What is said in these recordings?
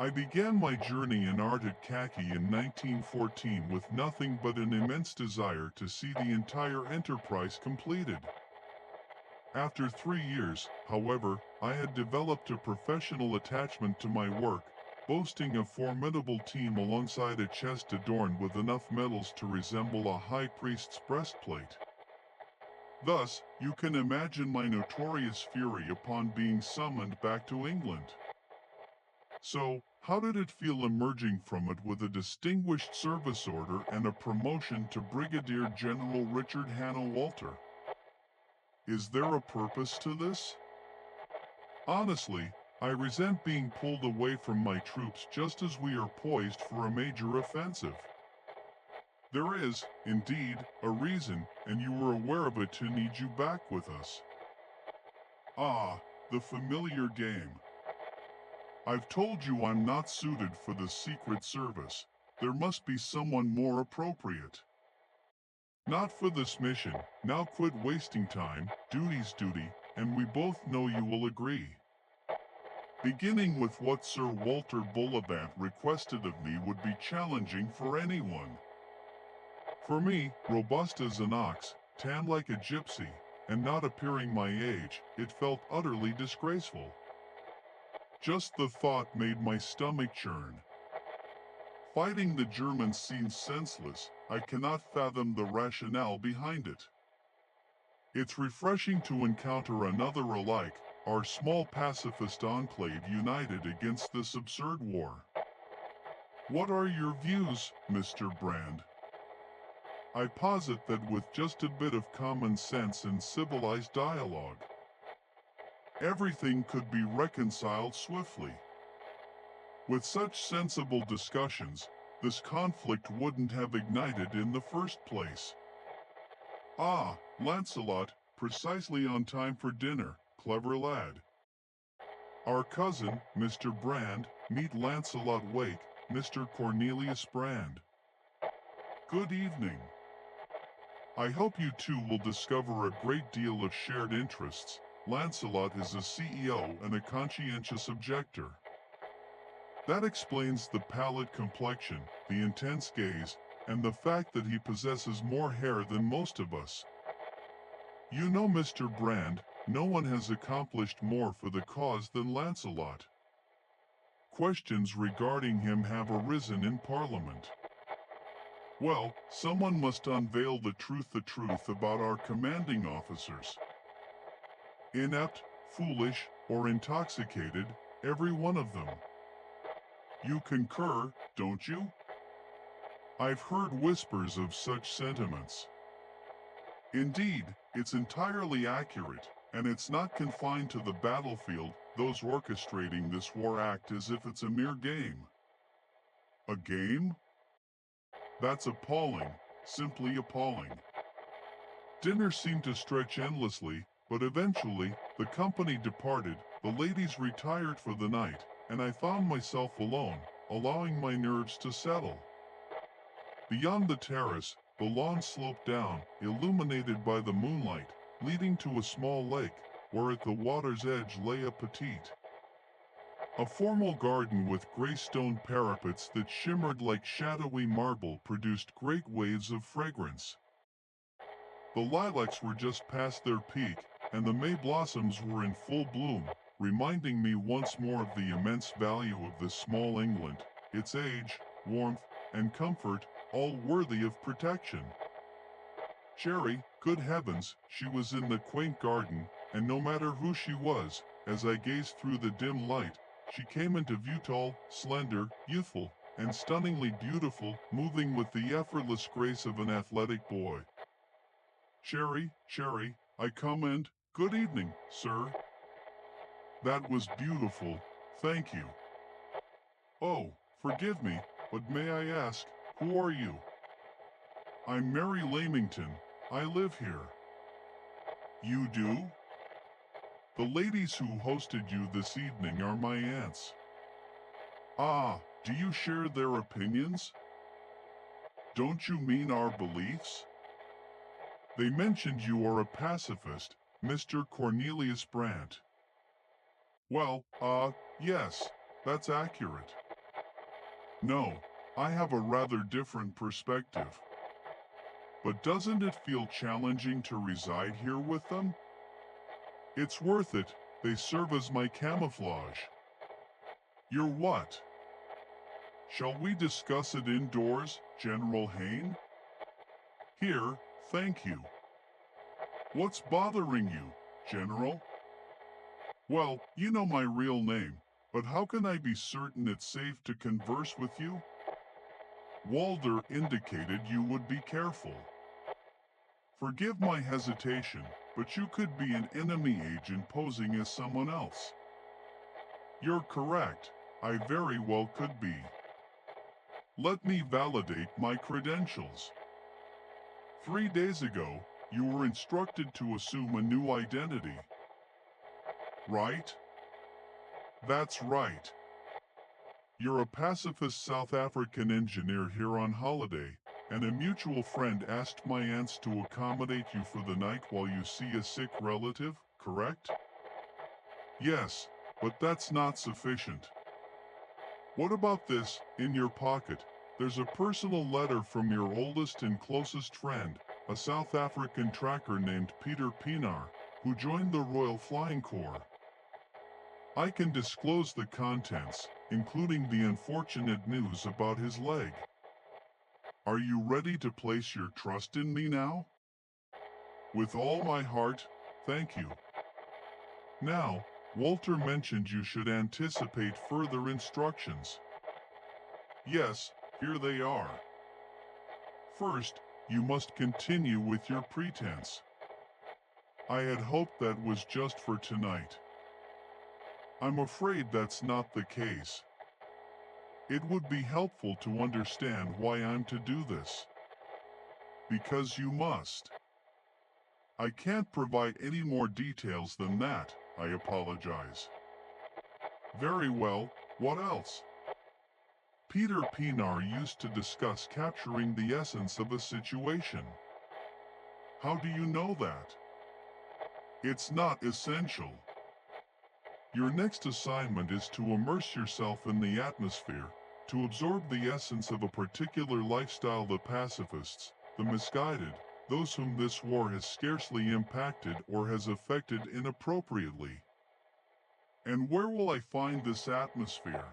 I began my journey in Arctic khaki in 1914 with nothing but an immense desire to see the entire enterprise completed. After 3 years, however, I had developed a professional attachment to my work, boasting a formidable team alongside a chest adorned with enough medals to resemble a high priest's breastplate. Thus, you can imagine my notorious fury upon being summoned back to England. So, how did it feel emerging from it with a distinguished service order and a promotion to Brigadier General Richard Hannay Walter? Is there a purpose to this? Honestly, I resent being pulled away from my troops just as we are poised for a major offensive. There is, indeed, a reason, and you were aware of it to need you back with us. Ah, the familiar game. I've told you I'm not suited for the Secret Service. There must be someone more appropriate. Not for this mission. Now quit wasting time. Duty's duty, and we both know you will agree. Beginning with what Sir Walter Bullivant requested of me would be challenging for anyone. For me, robust as an ox, tan like a gypsy, and not appearing my age, it felt utterly disgraceful. Just the thought made my stomach churn. Fighting the Germans seems senseless. I cannot fathom the rationale behind it. It's refreshing to encounter another alike, our small pacifist enclave united against this absurd war. What are your views, Mr. Brand? I posit that with just a bit of common sense and civilized dialogue, everything could be reconciled swiftly. With such sensible discussions, this conflict wouldn't have ignited in the first place. Ah, Lancelot, precisely on time for dinner, clever lad. Our cousin, Mr. Brand, meet Lancelot Wake, Mr. Cornelius Brand. Good evening. I hope you two will discover a great deal of shared interests. Lancelot is a CEO and a conscientious objector. That explains the pallid complexion, the intense gaze, and the fact that he possesses more hair than most of us. You know, Mr. Brand, no one has accomplished more for the cause than Lancelot. Questions regarding him have arisen in Parliament. Well, someone must unveil the truth about our commanding officers. Inept, foolish, or intoxicated, every one of them. You concur, don't you? I've heard whispers of such sentiments. Indeed, it's entirely accurate, and it's not confined to the battlefield. Those orchestrating this war act as if it's a mere game. A game? That's appalling, simply appalling. Dinner seemed to stretch endlessly, but eventually, the company departed, the ladies retired for the night, and I found myself alone, allowing my nerves to settle. Beyond the terrace, the lawn sloped down, illuminated by the moonlight, leading to a small lake, where at the water's edge lay a petite. A formal garden with gray stone parapets that shimmered like shadowy marble produced great waves of fragrance. The lilacs were just past their peak, and the May blossoms were in full bloom, reminding me once more of the immense value of this small England, its age, warmth, and comfort, all worthy of protection. Cherry, good heavens, she was in the quaint garden, and no matter who she was, as I gazed through the dim light, she came into view tall, slender, youthful, and stunningly beautiful, moving with the effortless grace of an athletic boy. Cherry, I come and, good evening, sir. That was beautiful, thank you. Oh, forgive me, but may I ask, who are you? I'm Mary Lamington, I live here. You do? The ladies who hosted you this evening are my aunts. Ah, do you share their opinions? Don't you mean our beliefs? They mentioned you are a pacifist, Mr. Cornelius Brand. Well, yes, that's accurate. No, I have a rather different perspective. But doesn't it feel challenging to reside here with them? It's worth it, they serve as my camouflage. You're what? Shall we discuss it indoors, General Hannay? Here, thank you. What's bothering you, General? Well, you know my real name, but how can I be certain it's safe to converse with you? Walder indicated you would be careful. Forgive my hesitation, but you could be an enemy agent posing as someone else. You're correct, I very well could be. Let me validate my credentials. 3 days ago, you were instructed to assume a new identity. Right? That's right. You're a pacifist South African engineer here on holiday, and a mutual friend asked my aunts to accommodate you for the night while you see a sick relative, correct? Yes, but that's not sufficient. What about this, in your pocket? There's a personal letter from your oldest and closest friend, a South African tracker named Peter Pienaar, who joined the Royal Flying Corps. I can disclose the contents, including the unfortunate news about his leg. Are you ready to place your trust in me now? With all my heart, thank you. Now, Walter mentioned you should anticipate further instructions. Yes, here they are. First, you must continue with your pretense. I had hoped that was just for tonight. I'm afraid that's not the case. It would be helpful to understand why I'm to do this. Because you must. I can't provide any more details than that, I apologize. Very well, what else? Peter Pienaar used to discuss capturing the essence of a situation. How do you know that? It's not essential. Your next assignment is to immerse yourself in the atmosphere, to absorb the essence of a particular lifestyle. The pacifists, the misguided, those whom this war has scarcely impacted or has affected inappropriately. And where will I find this atmosphere?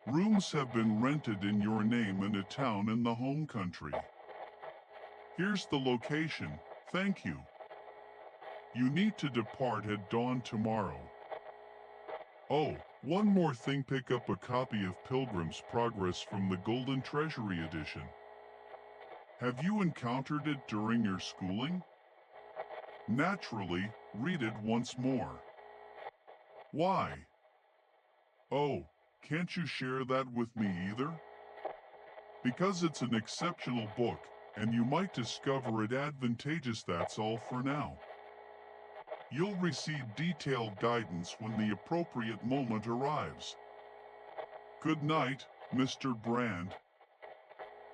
Rooms have been rented in your name in a town in the home country. Here's the location, thank you. You need to depart at dawn tomorrow. Oh, one more thing, pick up a copy of Pilgrim's Progress from the Golden Treasury edition. Have you encountered it during your schooling? Naturally, read it once more. Why? Oh, can't you share that with me either? Because it's an exceptional book, and you might discover it advantageous. That's all for now. You'll receive detailed guidance when the appropriate moment arrives. Good night, Mr. Brand.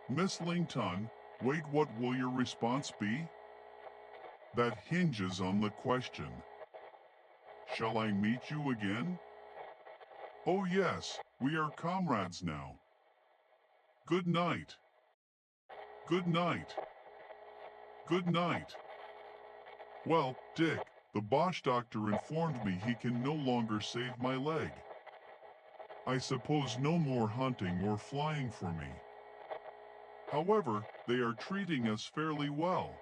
Miss Lington, wait, what will your response be? That hinges on the question. Shall I meet you again? Oh yes, we are comrades now. Good night. Good night. Good night. Well, Dick, the Bosch doctor informed me he can no longer save my leg. I suppose no more hunting or flying for me. However, they are treating us fairly well.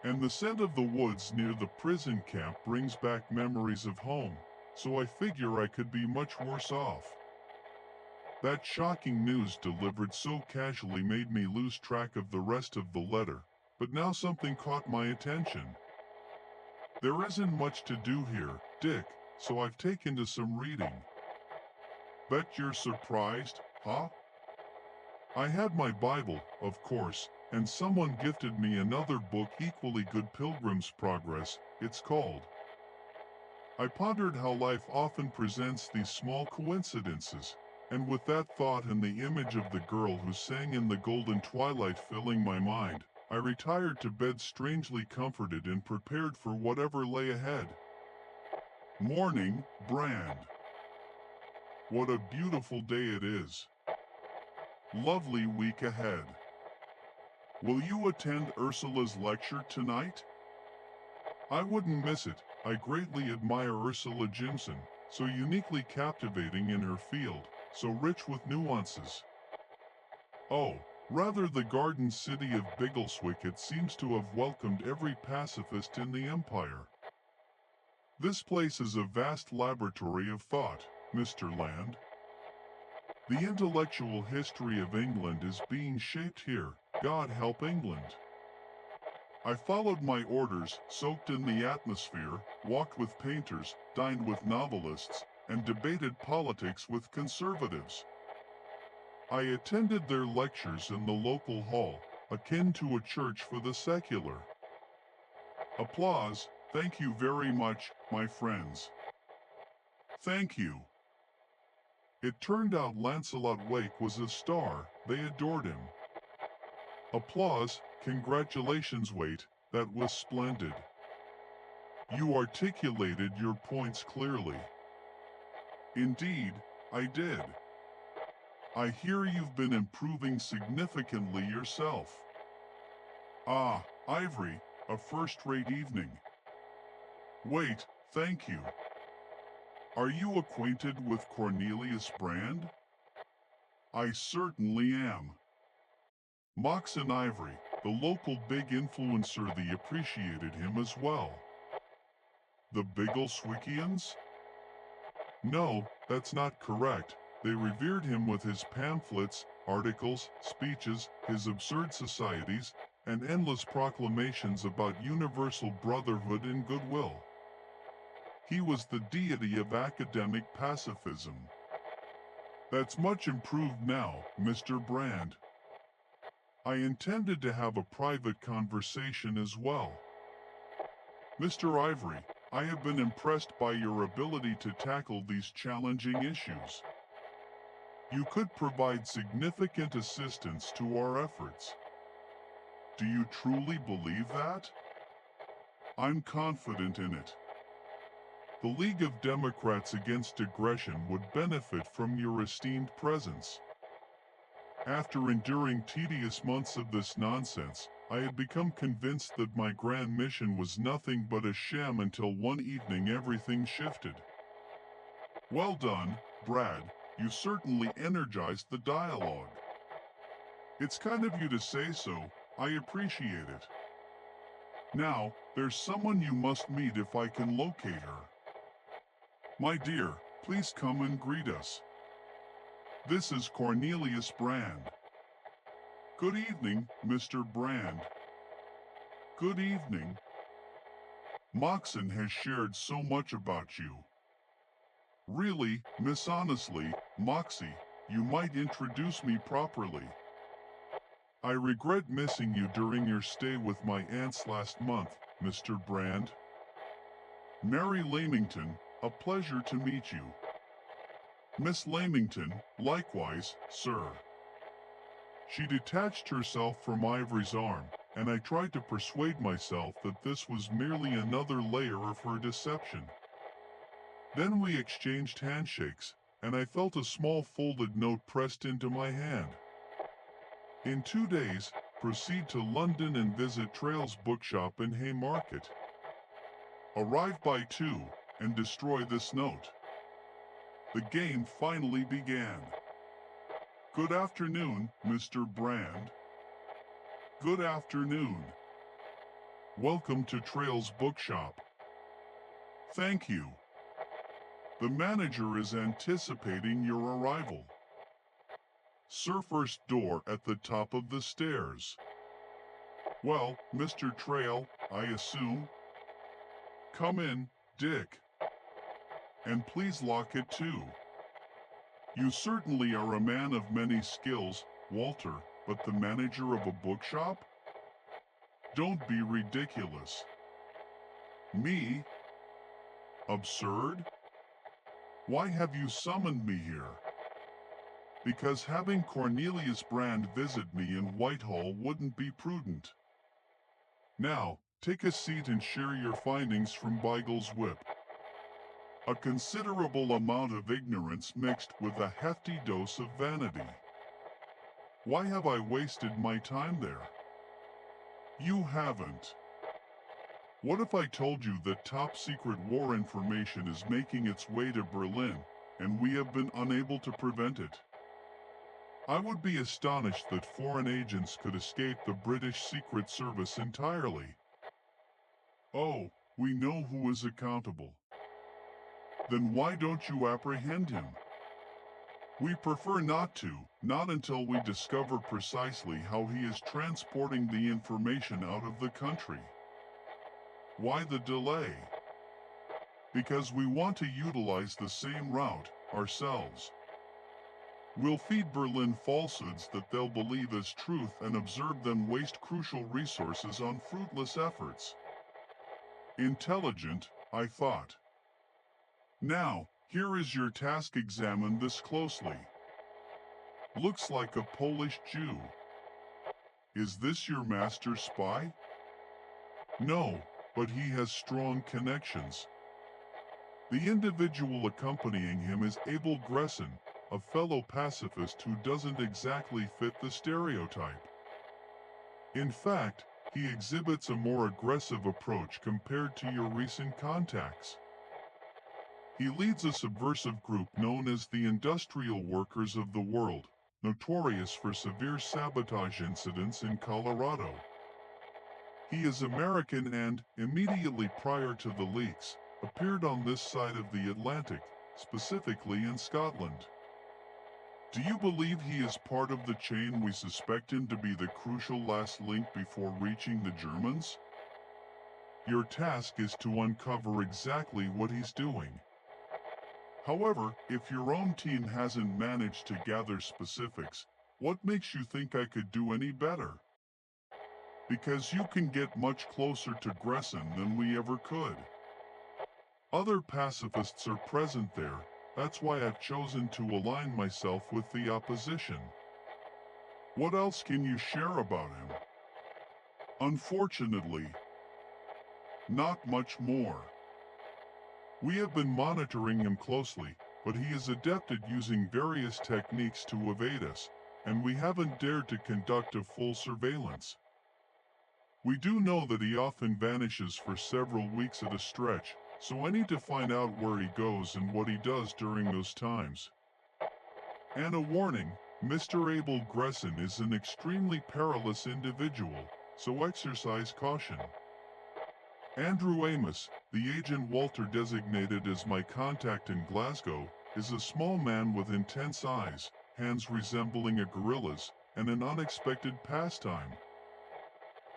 And the scent of the woods near the prison camp brings back memories of home, so I figure I could be much worse off. That shocking news delivered so casually made me lose track of the rest of the letter, but now something caught my attention. There isn't much to do here, Dick, so I've taken to some reading. Bet you're surprised, huh? I had my Bible, of course, and someone gifted me another book equally good, Pilgrim's Progress, it's called. I pondered how life often presents these small coincidences, and with that thought and the image of the girl who sang in the golden twilight filling my mind, I retired to bed strangely comforted and prepared for whatever lay ahead. Morning, Brand. What a beautiful day it is. Lovely week ahead. Will you attend Ursula's lecture tonight? I wouldn't miss it. I greatly admire Ursula Jimson, so uniquely captivating in her field, so rich with nuances. Oh, rather the garden city of Biggleswick seems to have welcomed every pacifist in the empire. This place is a vast laboratory of thought, Mr. Land. The intellectual history of England is being shaped here. God help England. I followed my orders, soaked in the atmosphere, walked with painters, dined with novelists, and debated politics with conservatives. I attended their lectures in the local hall, akin to a church for the secular. Applause. Thank you very much, my friends. Thank you. It turned out Lancelot Wake was a star. They adored him. Applause. Congratulations, Wait. That was splendid. You articulated your points clearly. Indeed, I did. I hear you've been improving significantly yourself. Ah, Ivory, a first-rate evening. Wait, thank you. Are you acquainted with Cornelius Brand? I certainly am. Mox and Ivory, the local big influencer, they appreciated him as well. The Biggleswickians? No, that's not correct. They revered him with his pamphlets, articles, speeches, his absurd societies, and endless proclamations about universal brotherhood and goodwill. He was the deity of academic pacifism. That's much improved now, Mr. Brand. I intended to have a private conversation as well. Mr. Ivory, I have been impressed by your ability to tackle these challenging issues. You could provide significant assistance to our efforts. Do you truly believe that? I'm confident in it. The League of Democrats Against Aggression would benefit from your esteemed presence. After enduring tedious months of this nonsense, I had become convinced that my grand mission was nothing but a sham until one evening everything shifted. Well done, Brad, you certainly energized the dialogue. It's kind of you to say so, I appreciate it. Now, there's someone you must meet if I can locate her. My dear, please come and greet us. This is Cornelius Brand. Good evening, Mr. Brand. Good evening. Moxon has shared so much about you. Really, Miss Honestly, Moxie, you might introduce me properly. I regret missing you during your stay with my aunts last month, Mr. Brand. Mary Lamington, a pleasure to meet you. Miss Lamington, likewise, sir. She detached herself from Ivory's arm, and I tried to persuade myself that this was merely another layer of her deception. Then we exchanged handshakes, and I felt a small folded note pressed into my hand. In 2 days, proceed to London and visit Trail's bookshop in Haymarket. Arrive by 2, and destroy this note. The game finally began. Good afternoon, Mr. Brand. Good afternoon. Welcome to Trail's bookshop. Thank you. The manager is anticipating your arrival. Sir, first door at the top of the stairs. Well, Mr. Trail, I assume. Come in, Dick. And please lock it too. You certainly are a man of many skills, Walter, but the manager of a bookshop? Don't be ridiculous. Me? Absurd? Why have you summoned me here? Because having Cornelius Brand visit me in Whitehall wouldn't be prudent. Now, take a seat and share your findings from Beigel's whip. A considerable amount of ignorance mixed with a hefty dose of vanity. Why have I wasted my time there? You haven't. What if I told you that top-secret war information is making its way to Berlin, and we have been unable to prevent it? I would be astonished that foreign agents could escape the British Secret Service entirely. Oh, we know who is accountable. Then why don't you apprehend him? We prefer not to, not until we discover precisely how he is transporting the information out of the country. Why the delay? Because we want to utilize the same route ourselves. We'll feed Berlin falsehoods that they'll believe as truth and observe them waste crucial resources on fruitless efforts. Intelligent, I thought. Now, here is your task. Examine this closely. Looks like a Polish Jew. Is this your master spy? No, but he has strong connections. The individual accompanying him is Abel Gresson, a fellow pacifist who doesn't exactly fit the stereotype. In fact, he exhibits a more aggressive approach compared to your recent contacts. He leads a subversive group known as the Industrial Workers of the World, notorious for severe sabotage incidents in Colorado. He is American and, immediately prior to the leaks, appeared on this side of the Atlantic, specifically in Scotland. Do you believe he is part of the chain? We suspect him to be the crucial last link before reaching the Germans? Your task is to uncover exactly what he's doing. However, if your own team hasn't managed to gather specifics, what makes you think I could do any better? Because you can get much closer to Gresson than we ever could. Other pacifists are present there, that's why I've chosen to align myself with the opposition. What else can you share about him? Unfortunately, not much more. We have been monitoring him closely, but he is adept at using various techniques to evade us, and we haven't dared to conduct a full surveillance. We do know that he often vanishes for several weeks at a stretch, so I need to find out where he goes and what he does during those times. And a warning, Mr. Abel Gresson is an extremely perilous individual, so exercise caution. Andrew Amos, the agent Walter designated as my contact in Glasgow, is a small man with intense eyes, hands resembling a gorilla's, and an unexpected pastime.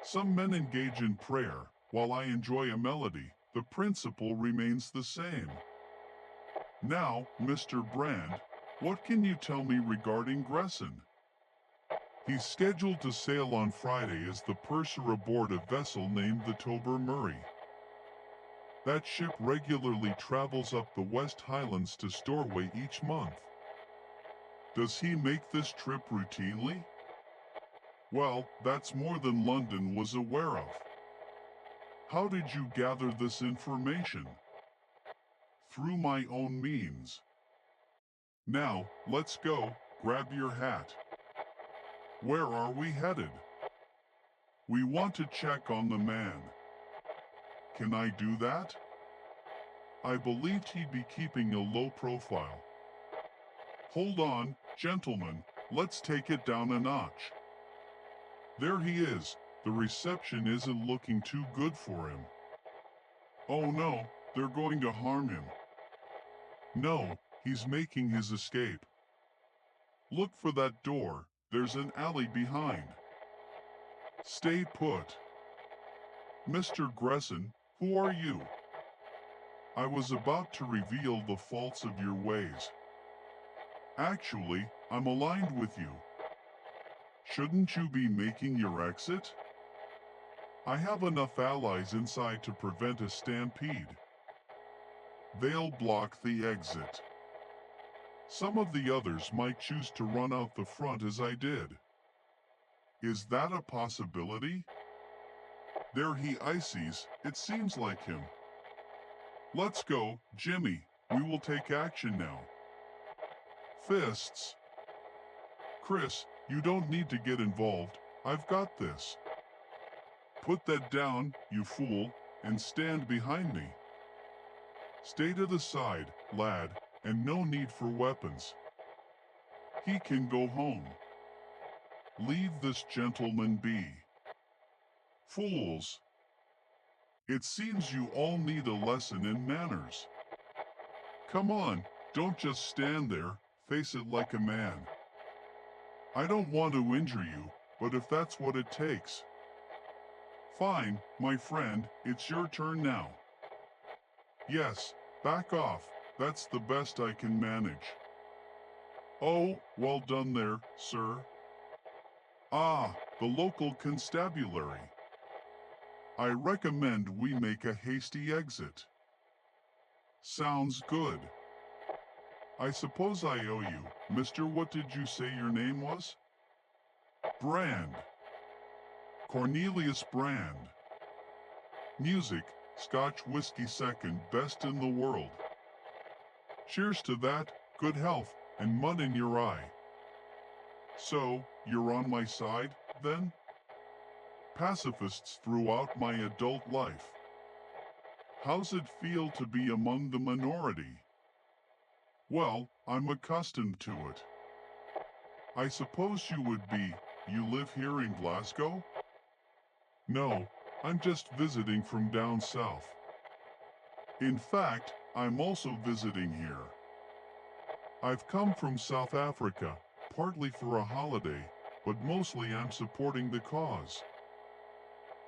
Some men engage in prayer, while I enjoy a melody. The principle remains the same. Now, Mr. Brand, what can you tell me regarding Gresson? He's scheduled to sail on Friday as the purser aboard a vessel named the Tober Murray. That ship regularly travels up the West Highlands to Storway each month. Does he make this trip routinely? Well, that's more than London was aware of. How did you gather this information? Through my own means. Now, let's go, grab your hat. Where are we headed? We want to check on the man. Can I do that? I believed he'd be keeping a low profile. Hold on, gentlemen, let's take it down a notch. There he is. The reception isn't looking too good for him. Oh no, they're going to harm him. No, he's making his escape. Look for that door, there's an alley behind. Stay put. Mr. Gresson, who are you? I was about to reveal the faults of your ways. Actually, I'm aligned with you. Shouldn't you be making your exit? I have enough allies inside to prevent a stampede. They'll block the exit. Some of the others might choose to run out the front as I did. Is that a possibility? There he ices, it seems like him. Let's go, Jimmy, We will take action now. Fists. Chris, you don't need to get involved. I've got this. Put that down, you fool, and stand behind me. Stay to the side, lad, and no need for weapons. He can go home. Leave this gentleman be. Fools! It seems you all need a lesson in manners. Come on, don't just stand there, face it like a man. I don't want to injure you, but if that's what it takes. Fine, my friend, it's your turn now. Yes, back off, that's the best I can manage. Oh, well done there, sir. Ah, the local constabulary. I recommend we make a hasty exit. Sounds good. I suppose I owe you, Mr. What did you say your name was? Brand. Cornelius Brand. Music, Scotch whiskey second best in the world. Cheers to that, good health, and mud in your eye. So, you're on my side, then? Pacifists throughout my adult life. How's it feel to be among the minority? Well, I'm accustomed to it. I suppose you would be. You live here in Glasgow? No, I'm just visiting from down south. In fact, I'm also visiting here. I've come from South Africa, partly for a holiday, but mostly I'm supporting the cause.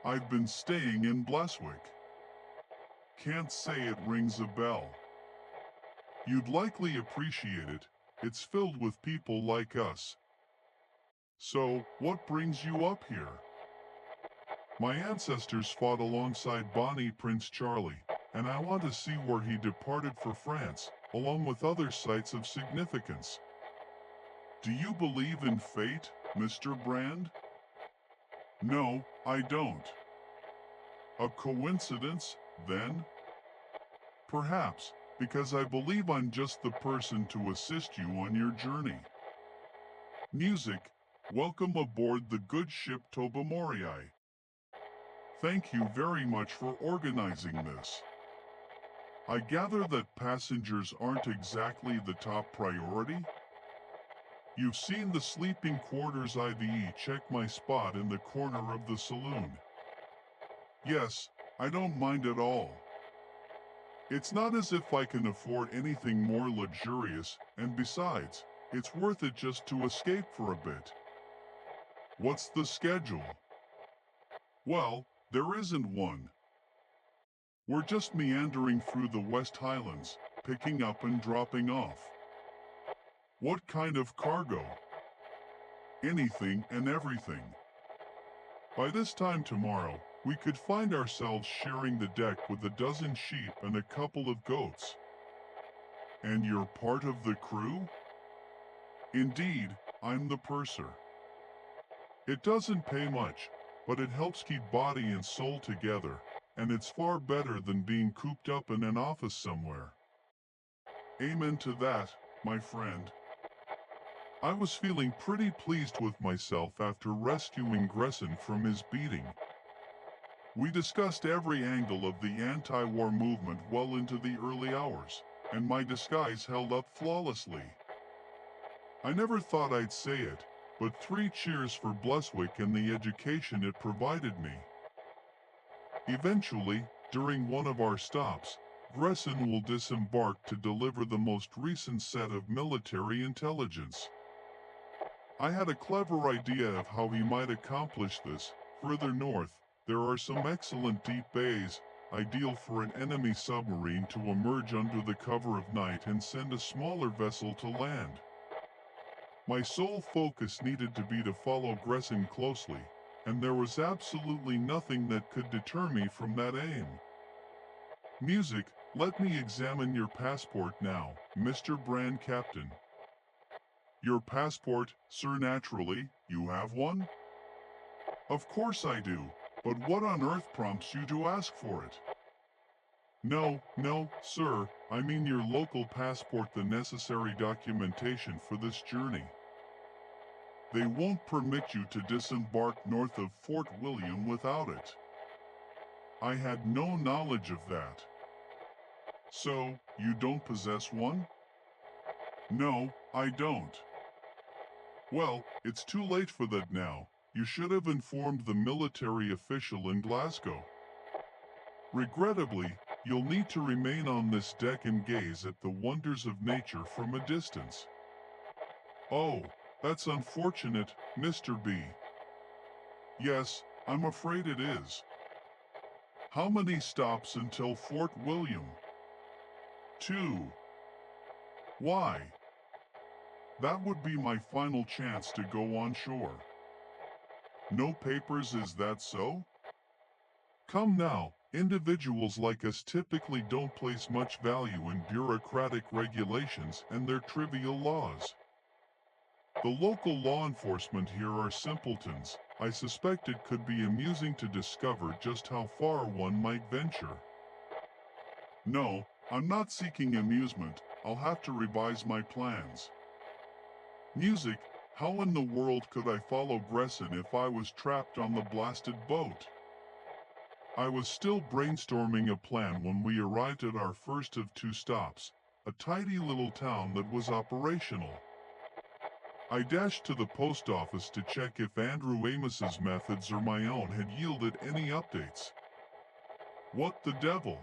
I've been staying in Bleswick. Can't say it rings a bell. You'd likely appreciate it, it's filled with people like us. So, what brings you up here? My ancestors fought alongside Bonnie Prince Charlie, and I want to see where he departed for France, along with other sites of significance. Do you believe in fate, Mr. Brand? No, I don't. A coincidence, then? Perhaps, because I believe I'm just the person to assist you on your journey. Music, welcome aboard the good ship Tobermory. Thank you very much for organizing this. I gather that passengers aren't exactly the top priority? You've seen the sleeping quarters IVE. Check my spot in the corner of the saloon. Yes, I don't mind at all. It's not as if I can afford anything more luxurious, and besides, it's worth it just to escape for a bit. What's the schedule? Well, there isn't one. We're just meandering through the West Highlands, picking up and dropping off. What kind of cargo? Anything and everything. By this time tomorrow, we could find ourselves sharing the deck with a dozen sheep and a couple of goats. And you're part of the crew? Indeed, I'm the purser. It doesn't pay much, but it helps keep body and soul together, and it's far better than being cooped up in an office somewhere. Amen to that, my friend. I was feeling pretty pleased with myself after rescuing Gresson from his beating. We discussed every angle of the anti-war movement well into the early hours, and my disguise held up flawlessly. I never thought I'd say it, but 3 cheers for Bleswick and the education it provided me. Eventually, during one of our stops, Gresson will disembark to deliver the most recent set of military intelligence. I had a clever idea of how he might accomplish this. Further north, there are some excellent deep bays, ideal for an enemy submarine to emerge under the cover of night and send a smaller vessel to land. My sole focus needed to be to follow Gresson closely, and there was absolutely nothing that could deter me from that aim. Music, let me examine your passport now, Mr. Brand Captain. Your passport, sir, naturally, you have one? Of course I do, but what on earth prompts you to ask for it? No, sir, I mean your local passport, the necessary documentation for this journey. They won't permit you to disembark north of Fort William without it. I had no knowledge of that. So, you don't possess one? No, I don't. Well, it's too late for that now. You should have informed the military official in Glasgow. Regrettably, you'll need to remain on this deck and gaze at the wonders of nature from a distance. Oh, that's unfortunate, Mr. B. Yes, I'm afraid it is. How many stops until Fort William? 2. Why? That would be my final chance to go on shore. No papers, is that so? Come now, individuals like us typically don't place much value in bureaucratic regulations and their trivial laws. The local law enforcement here are simpletons. I suspect it could be amusing to discover just how far one might venture. No, I'm not seeking amusement. I'll have to revise my plans. Music, how in the world could I follow Gresson if I was trapped on the blasted boat? I was still brainstorming a plan when we arrived at our first of 2 stops, a tidy little town that was operational. I dashed to the post office to check if Andrew Amos's methods or my own had yielded any updates. What the devil?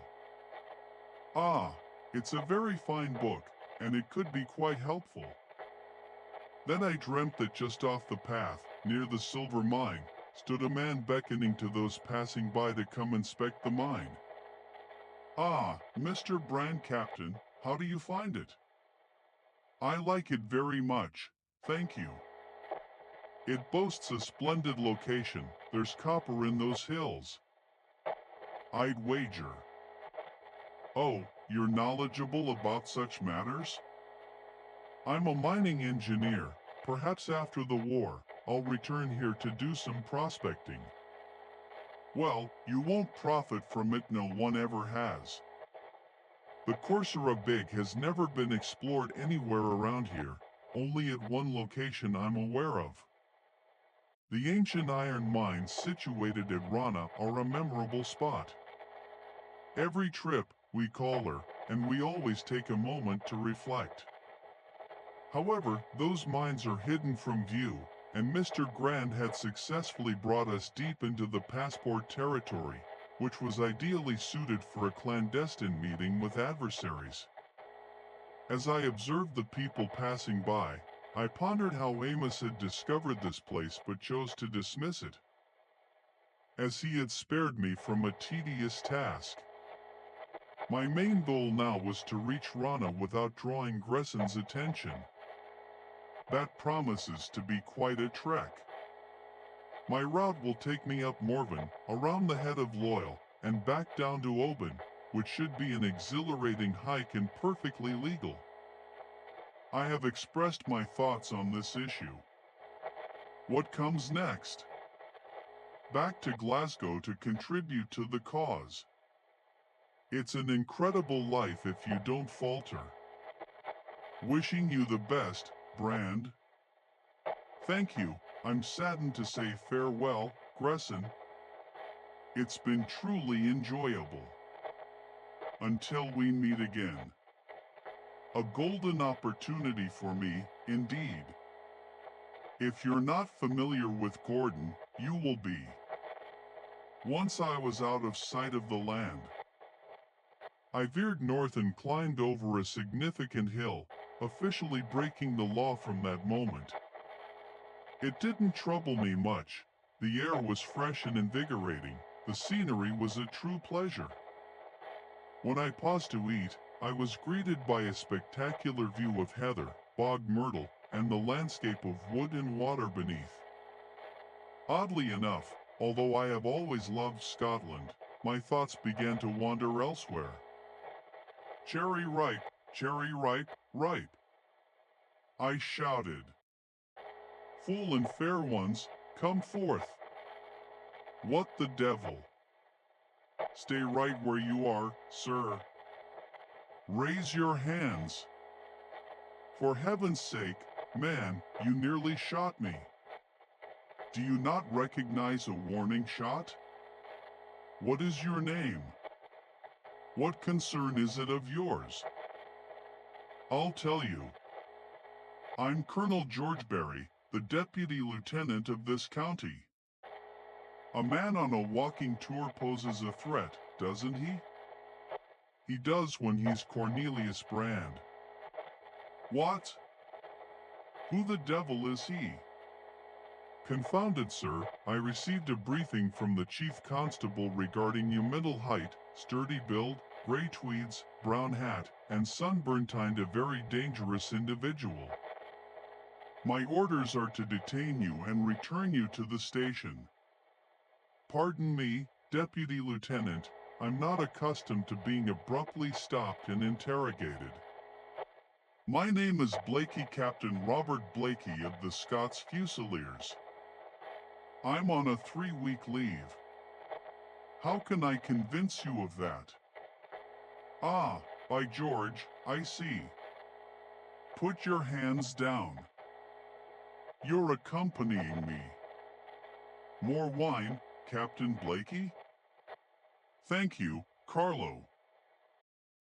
Ah, it's a very fine book, and it could be quite helpful. Then I dreamt that just off the path, near the silver mine, stood a man beckoning to those passing by to come inspect the mine. Ah, Mr. Brand Captain, how do you find it? I like it very much, thank you. It boasts a splendid location. There's copper in those hills. I'd wager. Oh, you're knowledgeable about such matters? I'm a mining engineer. Perhaps after the war, I'll return here to do some prospecting. Well, you won't profit from it, no one ever has. The Coursera Big has never been explored anywhere around here, only at one location I'm aware of. The ancient iron mines situated at Rana are a memorable spot. Every trip, we call her, and we always take a moment to reflect. However, those mines are hidden from view, and Mr. Grand had successfully brought us deep into the passport territory, which was ideally suited for a clandestine meeting with adversaries. As I observed the people passing by, I pondered how Amos had discovered this place but chose to dismiss it, as he had spared me from a tedious task. My main goal now was to reach Rana without drawing Gresson's attention. That promises to be quite a trek. My route will take me up Morven, around the head of Loyal, and back down to Oban, which should be an exhilarating hike and perfectly legal. I have expressed my thoughts on this issue. What comes next? Back to Glasgow to contribute to the cause. It's an incredible life if you don't falter. Wishing you the best, Brand. Thank you. I'm saddened to say farewell, Gresson. It's been truly enjoyable. Until we meet again. A golden opportunity for me, indeed. If you're not familiar with Gordon, you will be. Once I was out of sight of the land. I veered north and climbed over a significant hill, officially breaking the law from that moment. It didn't trouble me much. The air was fresh and invigorating. The scenery was a true pleasure. When I paused to eat, I was greeted by a spectacular view of heather, bog myrtle, and the landscape of wood and water beneath. Oddly enough, although I have always loved Scotland, my thoughts began to wander elsewhere. Cherry ripe, ripe. I shouted. Full and fair ones, come forth. What the devil? Stay right where you are, sir. Raise your hands. For heaven's sake, man, you nearly shot me. Do you not recognize a warning shot? What is your name? What concern is it of yours? I'll tell you. I'm Colonel George Berry, the deputy lieutenant of this county. A man on a walking tour poses a threat, doesn't he? He does when he's Cornelius Brand. What? Who the devil is he? Confounded, sir, I received a briefing from the chief constable regarding your middle height, sturdy build, gray tweeds, brown hat, and sunburned kind of very dangerous individual. My orders are to detain you and return you to the station. Pardon me, Deputy Lieutenant, I'm not accustomed to being abruptly stopped and interrogated. My name is Blakey, Captain Robert Blakey of the Scots Fusiliers. I'm on a 3-week leave. How can I convince you of that? Ah, by George, I see. Put your hands down. You're accompanying me. More wine, Captain Blakey? Thank you, Carlo.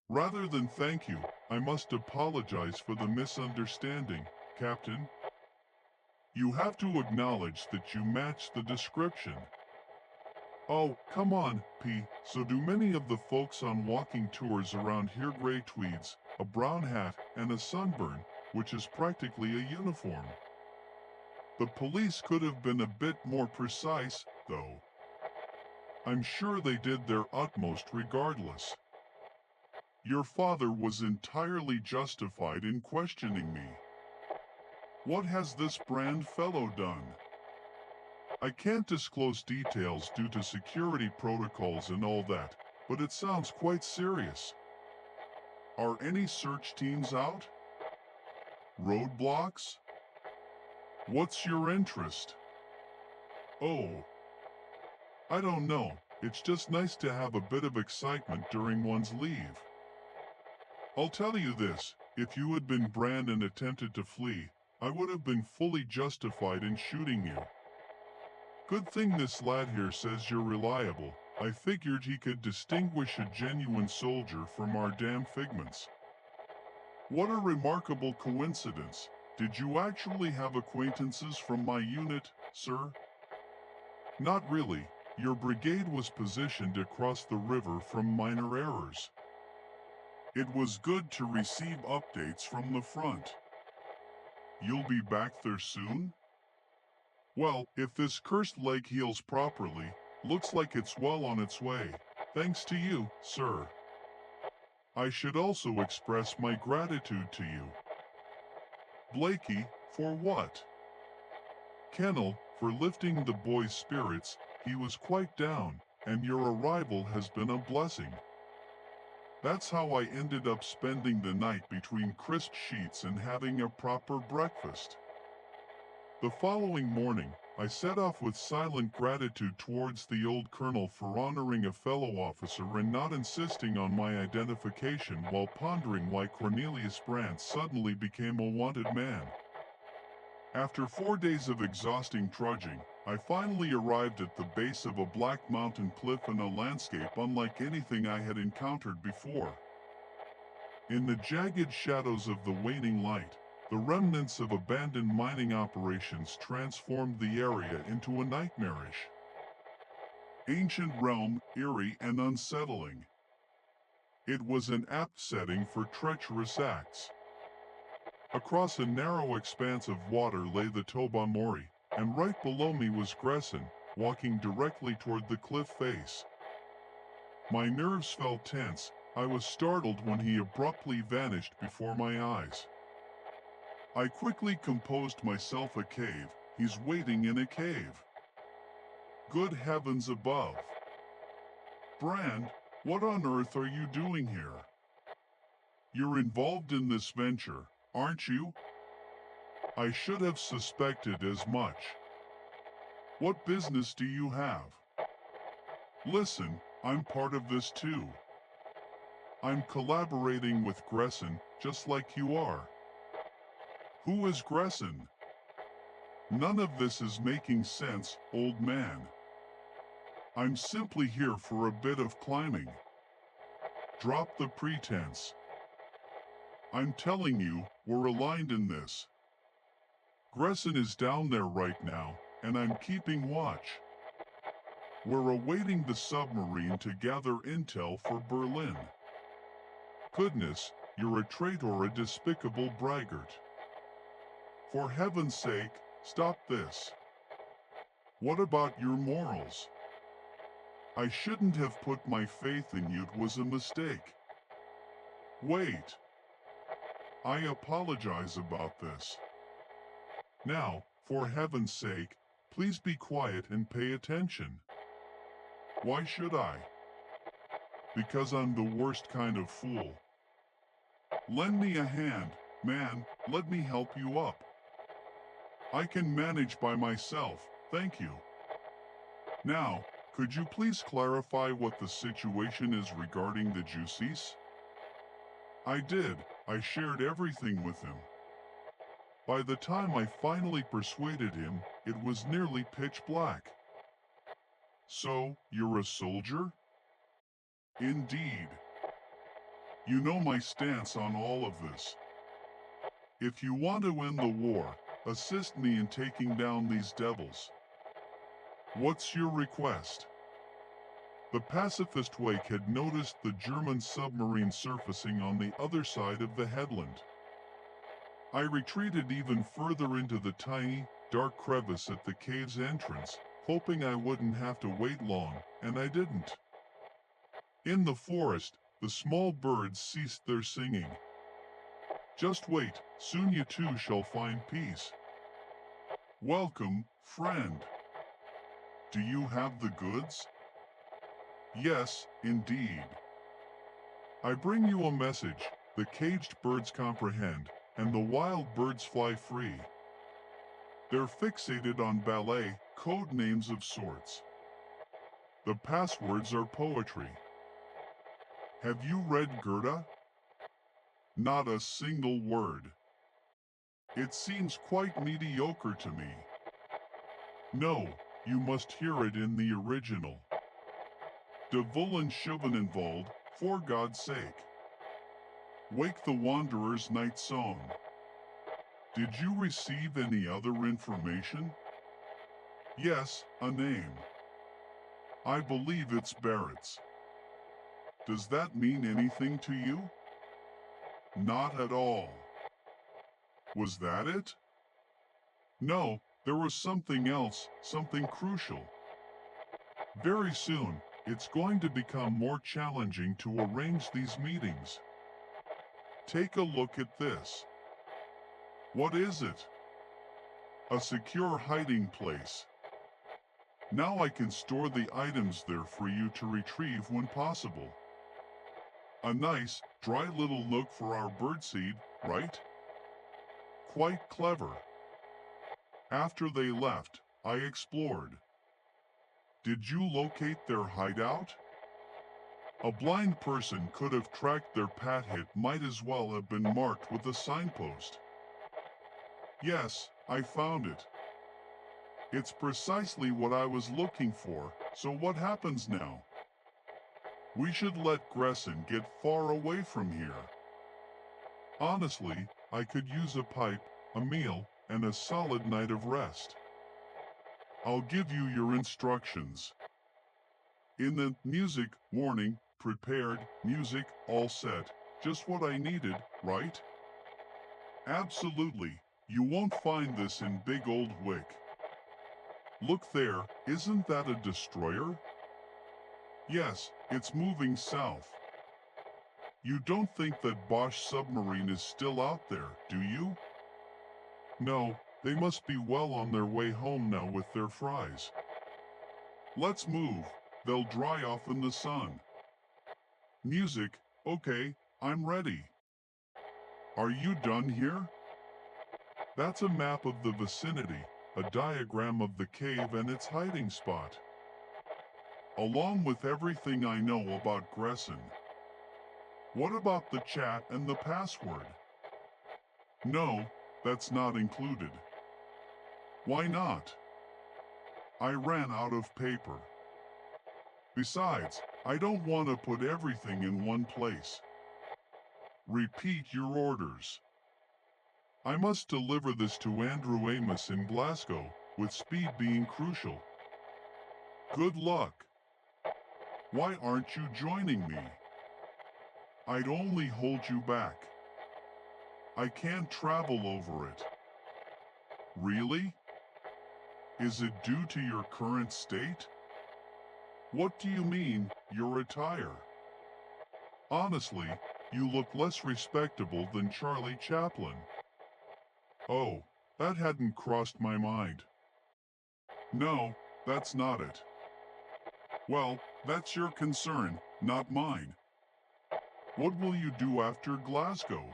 Rather than thank you, I must apologize for the misunderstanding, Captain. You have to acknowledge that you match the description. Oh, come on, P. So do many of the folks on walking tours around here. Gray tweeds, a brown hat, and a sunburn, which is practically a uniform. The police could have been a bit more precise, though. I'm sure they did their utmost regardless. Your father was entirely justified in questioning me. What has this Brand fellow done? I can't disclose details due to security protocols and all that, but it sounds quite serious. Are any search teams out? Roadblocks? What's your interest? Oh, I don't know. It's just nice to have a bit of excitement during one's leave. I'll tell you this, if you had been Brand and attempted to flee, I would have been fully justified in shooting you. Good thing this lad here says you're reliable. I figured he could distinguish a genuine soldier from our damn figments. What a remarkable coincidence. Did you actually have acquaintances from my unit, sir? Not really. Your brigade was positioned across the river from minor errors. It was good to receive updates from the front. You'll be back there soon? Well, if this cursed leg heals properly, looks like it's well on its way, thanks to you, sir. I should also express my gratitude to you. Blakey, for what? Kennel, for lifting the boy's spirits. He was quite down, and your arrival has been a blessing. That's how I ended up spending the night between crisp sheets and having a proper breakfast. The following morning, I set off with silent gratitude towards the old colonel for honoring a fellow officer and not insisting on my identification while pondering why Cornelius Brand suddenly became a wanted man. After 4 days of exhausting trudging, I finally arrived at the base of a black mountain cliff in a landscape unlike anything I had encountered before. In the jagged shadows of the waning light, the remnants of abandoned mining operations transformed the area into a nightmarish, ancient realm, eerie and unsettling. It was an apt setting for treacherous acts. Across a narrow expanse of water lay the Tobermory, and right below me was Gresson, walking directly toward the cliff face. My nerves felt tense. I was startled when he abruptly vanished before my eyes. I quickly composed myself. A cave. He's waiting in a cave. Good heavens above. Brand, what on earth are you doing here? You're involved in this venture, aren't you? I should have suspected as much. What business do you have? Listen, I'm part of this too. I'm collaborating with Gresson, just like you are. Who is Gresson? None of this is making sense, old man. I'm simply here for a bit of climbing. Drop the pretense. I'm telling you, we're aligned in this. Gresson is down there right now, and I'm keeping watch. We're awaiting the submarine to gather intel for Berlin. Goodness, you're a traitor, a despicable braggart. For heaven's sake, stop this. What about your morals? I shouldn't have put my faith in you, it was a mistake. Wait. I apologize about this. Now, for heaven's sake, please be quiet and pay attention. Why should I? Because I'm the worst kind of fool. Lend me a hand, man, let me help you up. I can manage by myself, thank you. Now, could you please clarify what the situation is regarding the juices? I did, I shared everything with him. By the time I finally persuaded him, it was nearly pitch black. So, you're a soldier? Indeed. You know my stance on all of this. If you want to win the war, assist me in taking down these devils. What's your request? The pacifist wake had noticed the German submarine surfacing on the other side of the headland. I retreated even further into the tiny, dark crevice at the cave's entrance, hoping I wouldn't have to wait long, and I didn't. In the forest, the small birds ceased their singing. Just wait, soon you too shall find peace. Welcome, friend. Do you have the goods? Yes, indeed. I bring you a message, the caged birds comprehend, and the wild birds fly free. They're fixated on ballet, code names of sorts. The passwords are poetry. Have you read Goethe? Not a single word. It seems quite mediocre to me. No, you must hear it in the original. De Vullen Schuvenenwald, for God's sake. Wake the Wanderer's Night Song. Did you receive any other information? Yes, a name. I believe it's Barrett's. Does that mean anything to you? Not at all. Was that it? No, there was something else, something crucial. Very soon, it's going to become more challenging to arrange these meetings. Take a look at this. What is it? A secure hiding place. Now I can store the items there for you to retrieve when possible. A nice, dry little nook for our birdseed, right? Quite clever. After they left, I explored. Did you locate their hideout? A blind person could have tracked their path. It might as well have been marked with a signpost. Yes, I found it. It's precisely what I was looking for, so what happens now? We should let Gresson get far away from here. Honestly, I could use a pipe, a meal, and a solid night of rest. I'll give you your instructions. In the music, warning, prepared, music, all set, just what I needed, right? Absolutely, you won't find this in Big Old Wick. Look there, isn't that a destroyer? Yes, it's moving south. You don't think that Bosch submarine is still out there, do you? No, they must be well on their way home now with their fries. Let's move, they'll dry off in the sun. Music, okay, I'm ready. Are you done here? That's a map of the vicinity, a diagram of the cave and its hiding spot. along with everything I know about Gresson. What about the chat and the password? No, that's not included. Why not? I ran out of paper. Besides, I don't want to put everything in one place. Repeat your orders. I must deliver this to Andrew Amos in Glasgow, with speed being crucial. Good luck. Why aren't you joining me? I'd only hold you back. I can't travel over it. Really? Is it due to your current state? What do you mean, your attire? Honestly, you look less respectable than Charlie Chaplin. Oh, that hadn't crossed my mind. No, that's not it. Well, that's your concern, not mine. What will you do after Glasgow?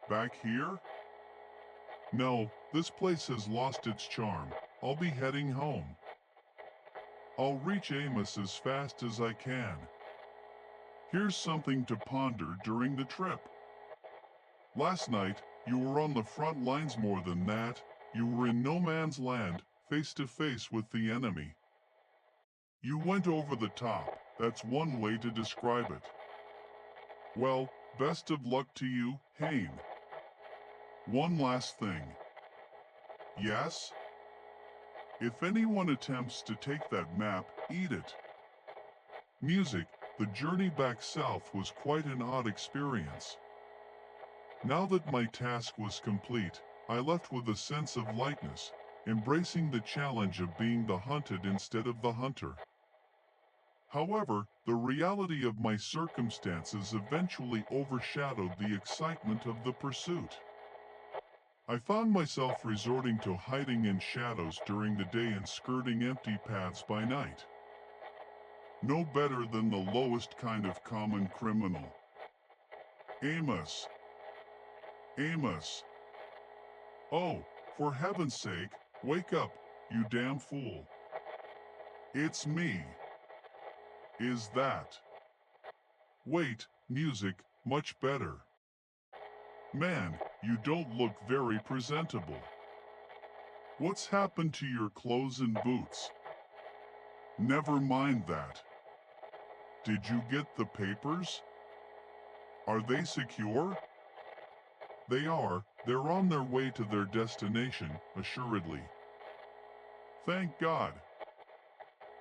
Back here? No, this place has lost its charm. I'll be heading home. I'll reach Amos as fast as I can. Here's something to ponder during the trip. Last night, you were on the front lines. More than that, you were in no man's land, face to face with the enemy. You went over the top, that's one way to describe it. Well, best of luck to you, Hane. One last thing. Yes? If anyone attempts to take that map, eat it. Music, the journey back south was quite an odd experience. Now that my task was complete, I left with a sense of lightness, embracing the challenge of being the hunted instead of the hunter. However, the reality of my circumstances eventually overshadowed the excitement of the pursuit. I found myself resorting to hiding in shadows during the day and skirting empty paths by night. No better than the lowest kind of common criminal. Amos. Amos. Oh, for heaven's sake, wake up, you damn fool. It's me. Is that? Wait, music, much better. Man, you don't look very presentable. What's happened to your clothes and boots? Never mind that. Did you get the papers? Are they secure? They are. They're on their way to their destination, assuredly. Thank God.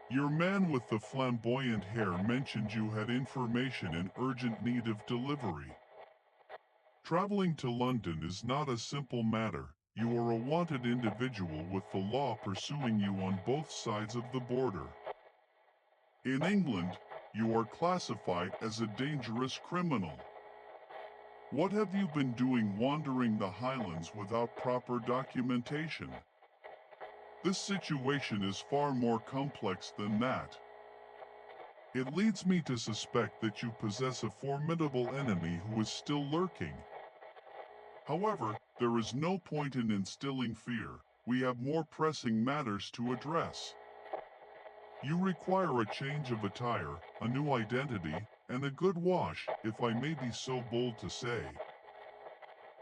Your man with the flamboyant hair mentioned you had information in urgent need of delivery. Traveling to London is not a simple matter. You are a wanted individual with the law pursuing you on both sides of the border. In England, you are classified as a dangerous criminal. What have you been doing wandering the Highlands without proper documentation? This situation is far more complex than that. It leads me to suspect that you possess a formidable enemy who is still lurking. However, there is no point in instilling fear. We have more pressing matters to address. You require a change of attire, a new identity, and a good wash, if I may be so bold to say.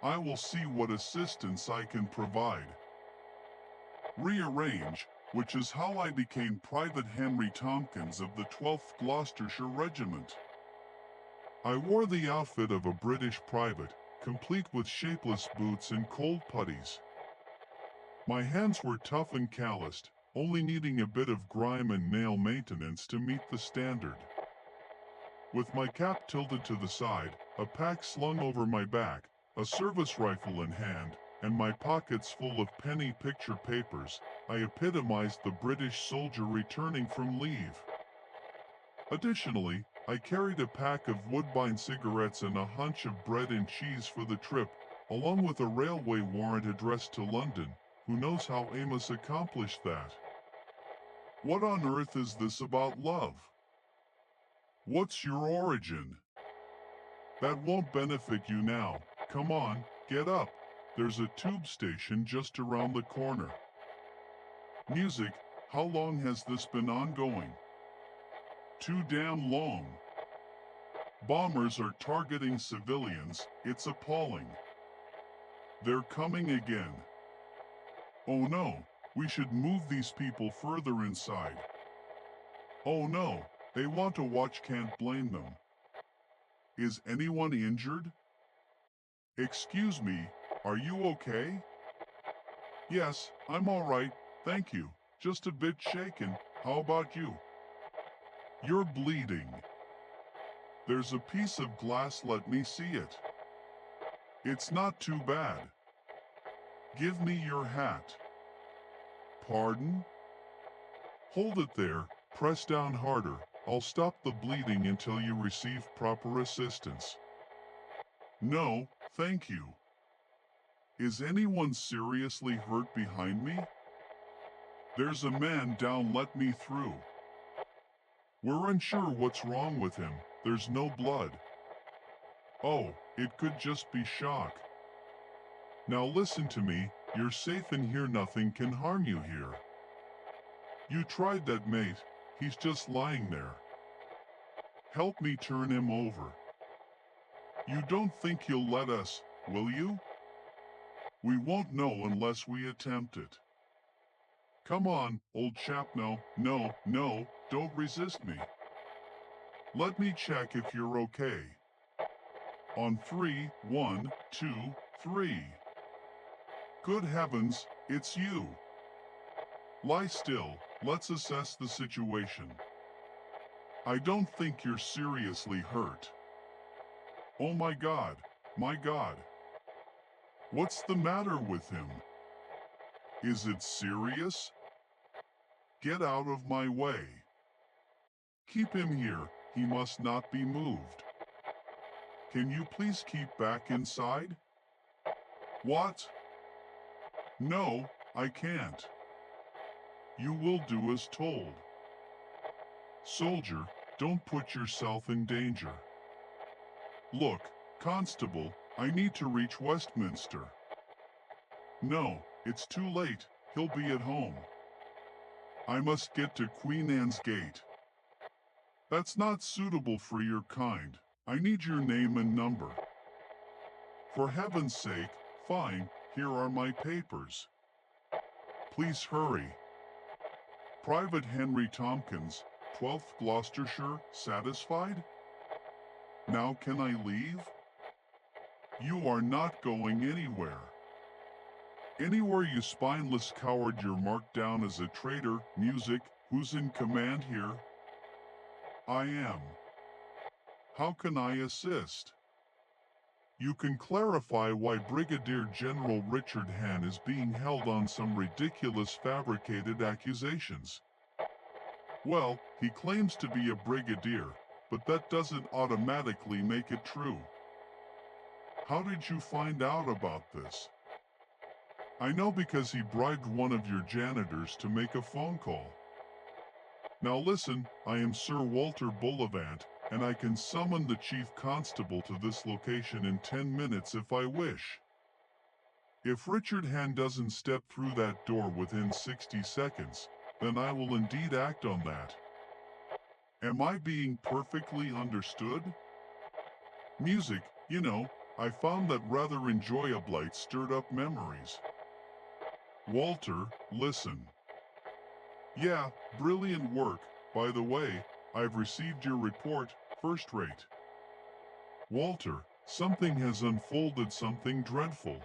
I will see what assistance I can provide. Rearrange, which is how I became Private Henry Tompkins of the 12th Gloucestershire Regiment. I wore the outfit of a British private, complete with shapeless boots and cold puttees. My hands were tough and calloused, only needing a bit of grime and nail maintenance to meet the standard. With my cap tilted to the side, a pack slung over my back, a service rifle in hand, and my pockets full of penny picture papers, I epitomized the British soldier returning from leave. Additionally, I carried a pack of Woodbine cigarettes and a hunch of bread and cheese for the trip, along with a railway warrant addressed to London. Who knows how Amos accomplished that? What on earth is this about love? What's your origin? That won't benefit you now. Come on, get up. There's a tube station just around the corner. Music, how long has this been ongoing? Too damn long. Bombers are targeting civilians, it's appalling. They're coming again. Oh no, we should move these people further inside. Oh no, they want to watch, can't blame them. Is anyone injured? Excuse me, are you okay? Yes, I'm alright, thank you. Just a bit shaken, how about you? You're bleeding. There's a piece of glass, let me see it. It's not too bad. Give me your hat. Pardon? Hold it there, press down harder. I'll stop the bleeding until you receive proper assistance. No, thank you. Is anyone seriously hurt behind me? There's a man down, let me through. We're unsure what's wrong with him, there's no blood. Oh, it could just be shock. Now listen to me, you're safe in here, nothing can harm you here. You tried that, mate, he's just lying there. Help me turn him over. You don't think he'll let us, will you? We won't know unless we attempt it. Come on, old chap, no, don't resist me. Let me check if you're okay. On 3, 1, 2, 3. Good heavens, it's you. Lie still, let's assess the situation. I don't think you're seriously hurt. Oh my God, my God. What's the matter with him? Is it serious? Get out of my way. Keep him here, he must not be moved. Can you please keep back inside? What? No, I can't. You will do as told. Soldier, don't put yourself in danger. Look, Constable, I need to reach Westminster. No, it's too late, he'll be at home. I must get to Queen Anne's Gate. That's not suitable for your kind. I need your name and number. For heaven's sake, fine, here are my papers. Please hurry. Private Henry Tompkins, 12th Gloucestershire, satisfied? Now can I leave? You are not going anywhere. Anywhere, you spineless coward, you're marked down as a traitor. Music, who's in command here? I am. How can I assist? You can clarify why Brigadier General Richard Hannay is being held on some ridiculous fabricated accusations. Well, he claims to be a brigadier, but that doesn't automatically make it true. How did you find out about this? I know because he bribed one of your janitors to make a phone call. Now listen, I am Sir Walter Bullivant, and I can summon the Chief Constable to this location in 10 minutes if I wish. If Richard Hannay doesn't step through that door within 60 seconds, then I will indeed act on that. Am I being perfectly understood? Music, you know, I found that rather enjoyable. It stirred up memories. Walter, listen. Yeah, brilliant work. By the way, I've received your report, first rate. Walter, something has unfolded, something dreadful.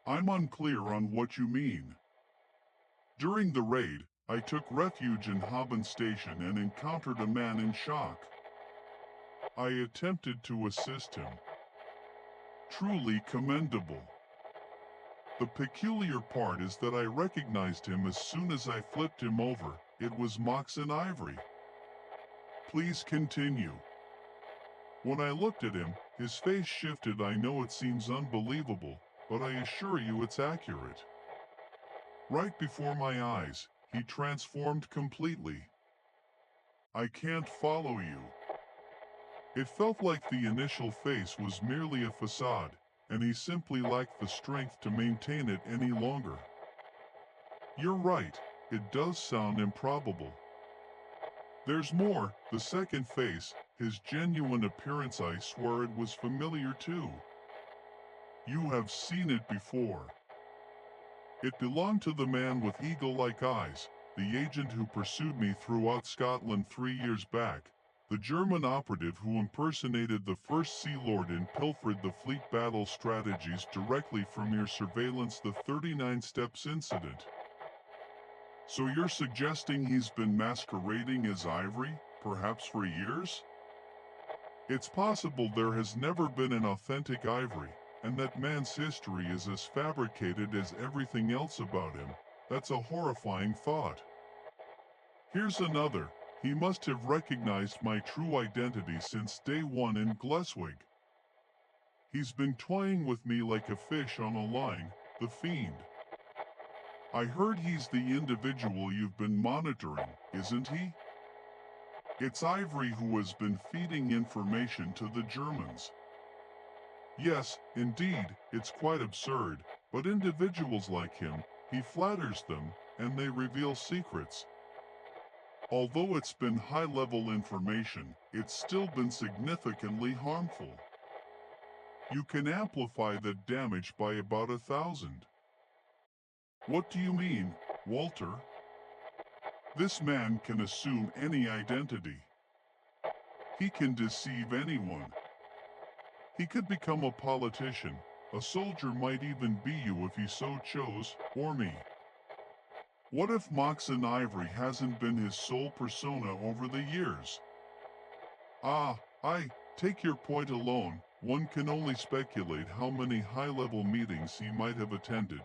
I'm unclear on what you mean. During the raid, I took refuge in Hobben Station and encountered a man in shock. I attempted to assist him. Truly commendable. The peculiar part is that I recognized him as soon as I flipped him over. It was Moxon Ivory. Please continue. When I looked at him, his face shifted. I know it seems unbelievable, but I assure you it's accurate. Right before my eyes, he transformed completely. I can't follow you. It felt like the initial face was merely a facade, and he simply lacked the strength to maintain it any longer. You're right, it does sound improbable. There's more. The second face, his genuine appearance, I swear it was familiar too. You have seen it before. It belonged to the man with eagle-like eyes, the agent who pursued me throughout Scotland 3 years back, the German operative who impersonated the First Sea Lord and pilfered the fleet battle strategies directly from your surveillance, the 39 Steps incident. So you're suggesting he's been masquerading as Ivory, perhaps for years? It's possible there has never been an authentic Ivory, and that man's history is as fabricated as everything else about him. That's a horrifying thought. Here's another. He must have recognized my true identity since day one in Gleswig. He's been toying with me like a fish on a line, the fiend. I heard he's the individual you've been monitoring, isn't he? It's Ivory who has been feeding information to the Germans. Yes, indeed, it's quite absurd, but individuals like him, he flatters them, and they reveal secrets. Although it's been high-level information, it's still been significantly harmful. You can amplify that damage by about 1,000. What do you mean, Walter? This man can assume any identity. He can deceive anyone. He could become a politician. A soldier might even be you if he so chose, or me. What if Moxon Ivory hasn't been his sole persona over the years? I take your point alone. One can only speculate how many high-level meetings he might have attended.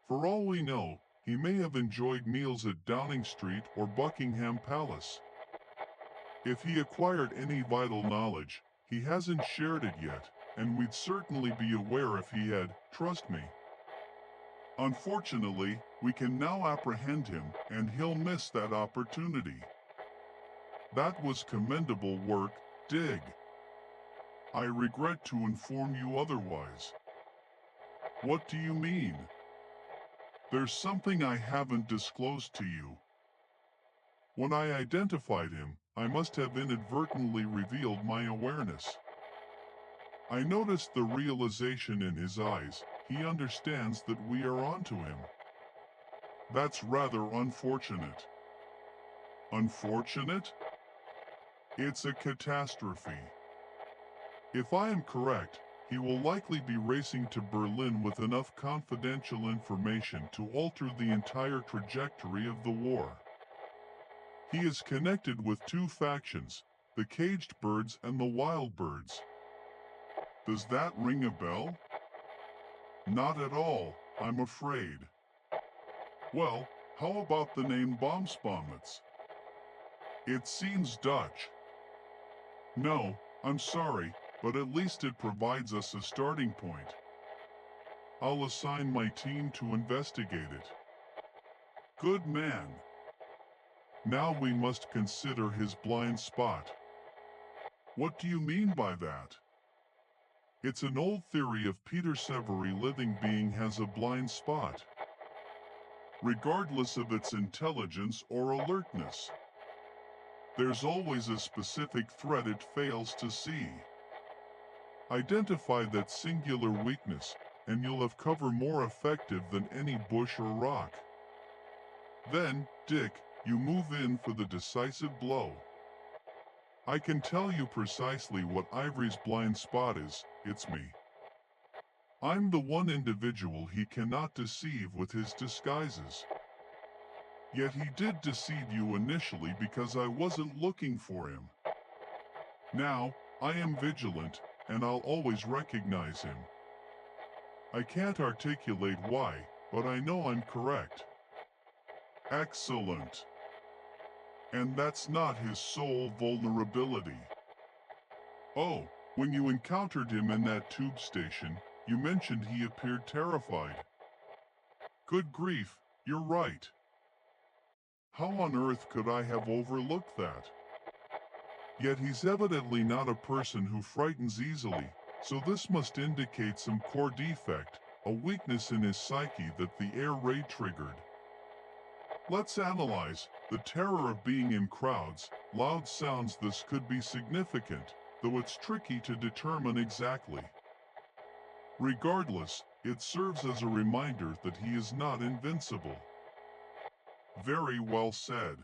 For all we know, he may have enjoyed meals at Downing Street or Buckingham Palace. If he acquired any vital knowledge, he hasn't shared it yet, and we'd certainly be aware if he had, trust me. Unfortunately, we can now apprehend him, and he'll miss that opportunity. That was commendable work, Dig. I regret to inform you otherwise. What do you mean? There's something I haven't disclosed to you. When I identified him, I must have inadvertently revealed my awareness. I noticed the realization in his eyes. He understands that we are onto him. That's rather unfortunate. Unfortunate? It's a catastrophe. If I am correct, he will likely be racing to Berlin with enough confidential information to alter the entire trajectory of the war. He is connected with two factions, the caged birds and the wild birds. Does that ring a bell? Not at all, I'm afraid. Well, how about the name Bombspommets? It seems Dutch. No, I'm sorry, but at least it provides us a starting point. I'll assign my team to investigate it. Good man. Now we must consider his blind spot. What do you mean by that? It's an old theory of Peter's every living being has a blind spot, regardless of its intelligence or alertness. There's always a specific threat it fails to see. Identify that singular weakness, and you'll have cover more effective than any bush or rock. Then, Dick, you move in for the decisive blow. I can tell you precisely what Ivory's blind spot is. It's me. I'm the one individual he cannot deceive with his disguises. Yet he did deceive you initially because I wasn't looking for him. Now, I am vigilant, and I'll always recognize him. I can't articulate why, but I know I'm correct. Excellent. And that's not his sole vulnerability. Oh, when you encountered him in that tube station, you mentioned he appeared terrified. Good grief, you're right. How on earth could I have overlooked that? Yet he's evidently not a person who frightens easily, so this must indicate some core defect, a weakness in his psyche that the air raid triggered. Let's analyze. The terror of being in crowds, loud sounds. This could be significant, though it's tricky to determine exactly. Regardless, it serves as a reminder that he is not invincible. Very well said.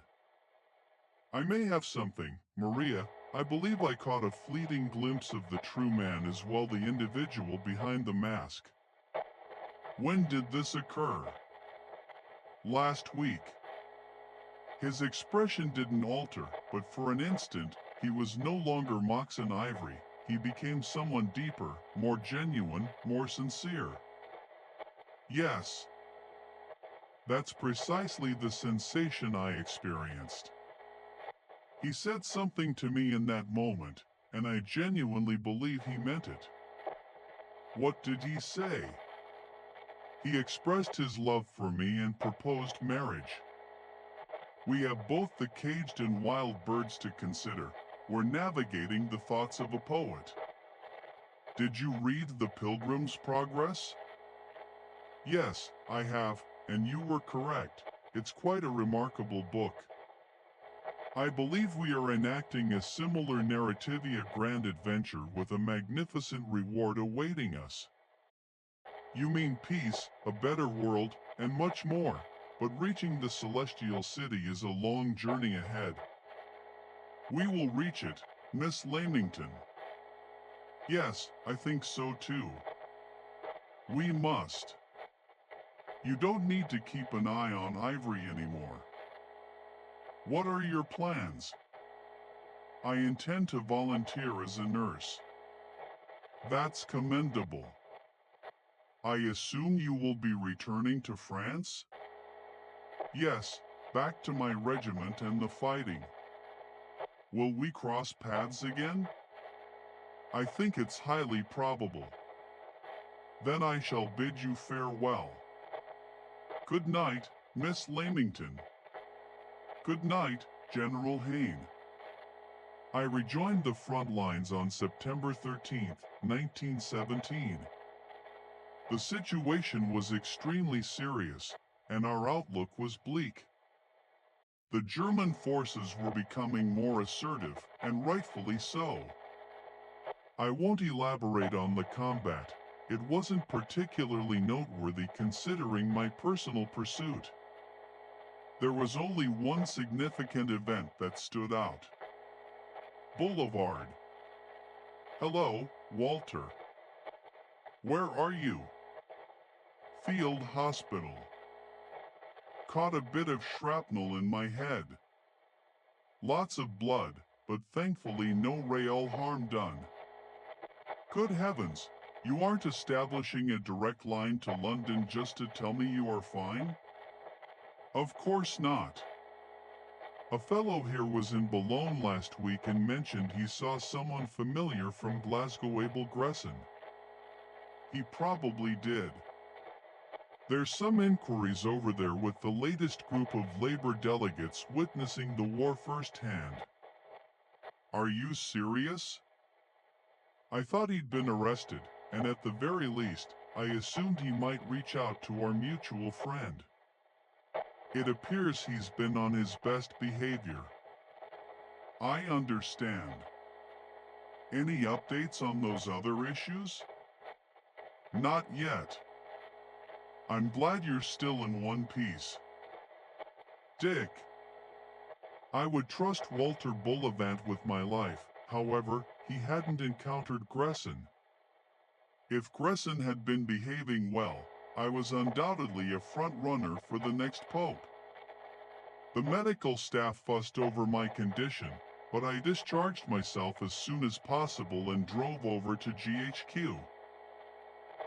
I may have something, Maria. I believe I caught a fleeting glimpse of the true man as well, the individual behind the mask. When did this occur? Last week. His expression didn't alter, but for an instant, he was no longer Moxon Ivory. He became someone deeper, more genuine, more sincere. Yes. That's precisely the sensation I experienced. He said something to me in that moment, and I genuinely believe he meant it. What did he say? He expressed his love for me and proposed marriage. We have both the caged and wild birds to consider. We're navigating the thoughts of a poet. Did you read The Pilgrim's Progress? Yes, I have, and you were correct. It's quite a remarkable book. I believe we are enacting a similar narrative, a grand adventure with a magnificent reward awaiting us. You mean peace, a better world, and much more, but reaching the celestial city is a long journey ahead. We will reach it, Miss Lamington. Yes, I think so too. We must. You don't need to keep an eye on Ivory anymore. What are your plans? I intend to volunteer as a nurse. That's commendable. I assume you will be returning to France? Yes, back to my regiment and the fighting. Will we cross paths again? I think it's highly probable. Then I shall bid you farewell. Good night, Miss Lamington. Good night, General Hannay. I rejoined the front lines on September 13, 1917. The situation was extremely serious, and our outlook was bleak. The German forces were becoming more assertive, and rightfully so. I won't elaborate on the combat. It wasn't particularly noteworthy considering my personal pursuit. There was only one significant event that stood out. Boulevard. Hello, Walter. Where are you? Field Hospital. Caught a bit of shrapnel in my head. Lots of blood, but thankfully no real harm done. Good heavens, you aren't establishing a direct line to London just to tell me you are fine? Of course not. A fellow here was in Boulogne last week and mentioned he saw someone familiar from Glasgow, Abel Gresson. He probably did. There's some inquiries over there with the latest group of Labour delegates witnessing the war firsthand. Are you serious? I thought he'd been arrested, and at the very least, I assumed he might reach out to our mutual friend. It appears he's been on his best behavior. I understand. Any updates on those other issues? Not yet. I'm glad you're still in one piece. Dick. I would trust Walter Bullivant with my life, however, he hadn't encountered Gresson. If Gresson had been behaving well, I was undoubtedly a front-runner for the next pope. The medical staff fussed over my condition, but I discharged myself as soon as possible and drove over to GHQ.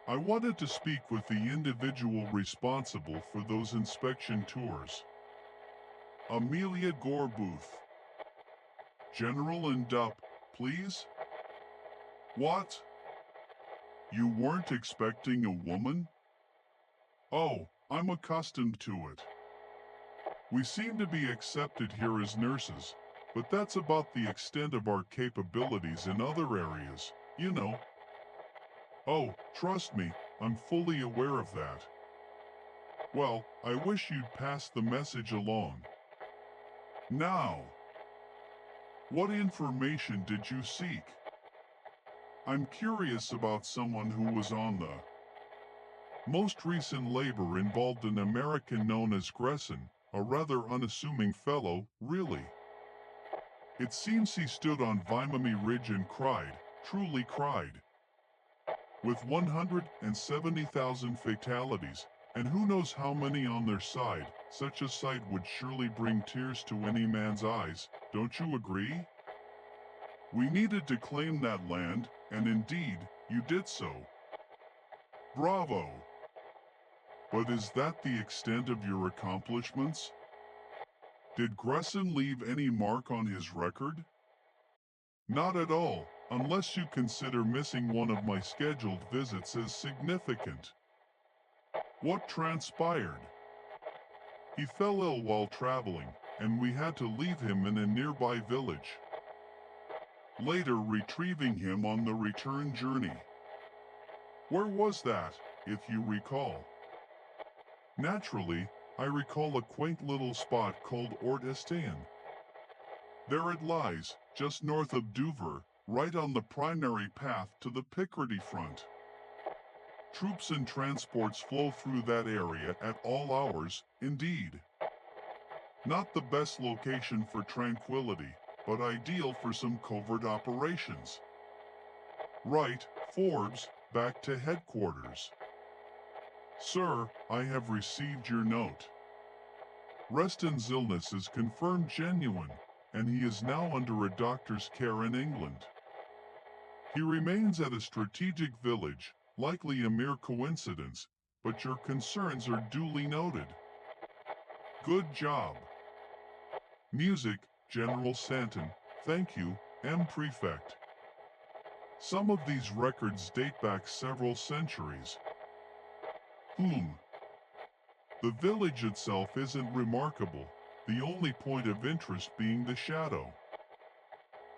I wanted to speak with the individual responsible for those inspection tours. Amelia Gorbooth. General and Dup, please? What? You weren't expecting a woman? Oh, I'm accustomed to it. We seem to be accepted here as nurses, but that's about the extent of our capabilities in other areas, you know. Oh, trust me, I'm fully aware of that. Well, I wish you'd pass the message along. Now, what information did you seek? I'm curious about someone who was on the most recent labor involved an American known as Gresson, a rather unassuming fellow, really. It seems he stood on Vimame Ridge and cried, truly cried. With 170,000 fatalities, and who knows how many on their side, such a sight would surely bring tears to any man's eyes, don't you agree? We needed to claim that land, and indeed, you did so. Bravo! But is that the extent of your accomplishments? Did Gresson leave any mark on his record? Not at all, unless you consider missing one of my scheduled visits as significant. What transpired? He fell ill while traveling, and we had to leave him in a nearby village. Later retrieving him on the return journey. Where was that, if you recall? Naturally, I recall a quaint little spot called Ort Estaing. There it lies, just north of Dover, right on the primary path to the Picardy front. Troops and transports flow through that area at all hours, indeed. Not the best location for tranquility, but ideal for some covert operations. Right, Forbes, back to headquarters. Sir, I have received your note. Reston's illness is confirmed genuine, and he is now under a doctor's care in England. He remains at a strategic village, likely a mere coincidence, but your concerns are duly noted. Good job. Music, General Stanton, thank you, M. Prefect. Some of these records date back several centuries. The village itself isn't remarkable, the only point of interest being the shadow.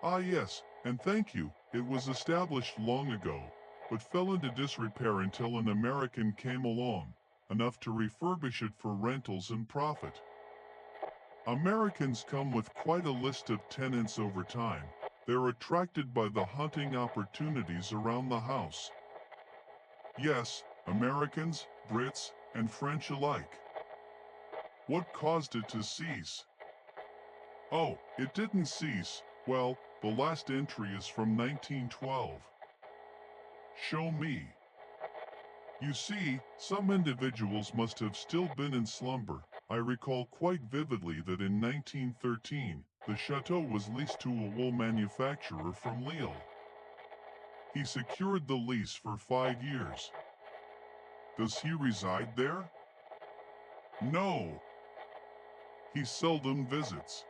Ah yes, and thank you, it was established long ago, but fell into disrepair until an American came along, enough to refurbish it for rentals and profit. Americans come with quite a list of tenants over time. They're attracted by the hunting opportunities around the house. Yes, Americans, Brits, and French alike. What caused it to cease? Oh, it didn't cease. Well, the last entry is from 1912. Show me. You see, some individuals must have still been in slumber. I recall quite vividly that in 1913, the chateau was leased to a wool manufacturer from Lille. He secured the lease for 5 years. Does he reside there? No. He seldom visits.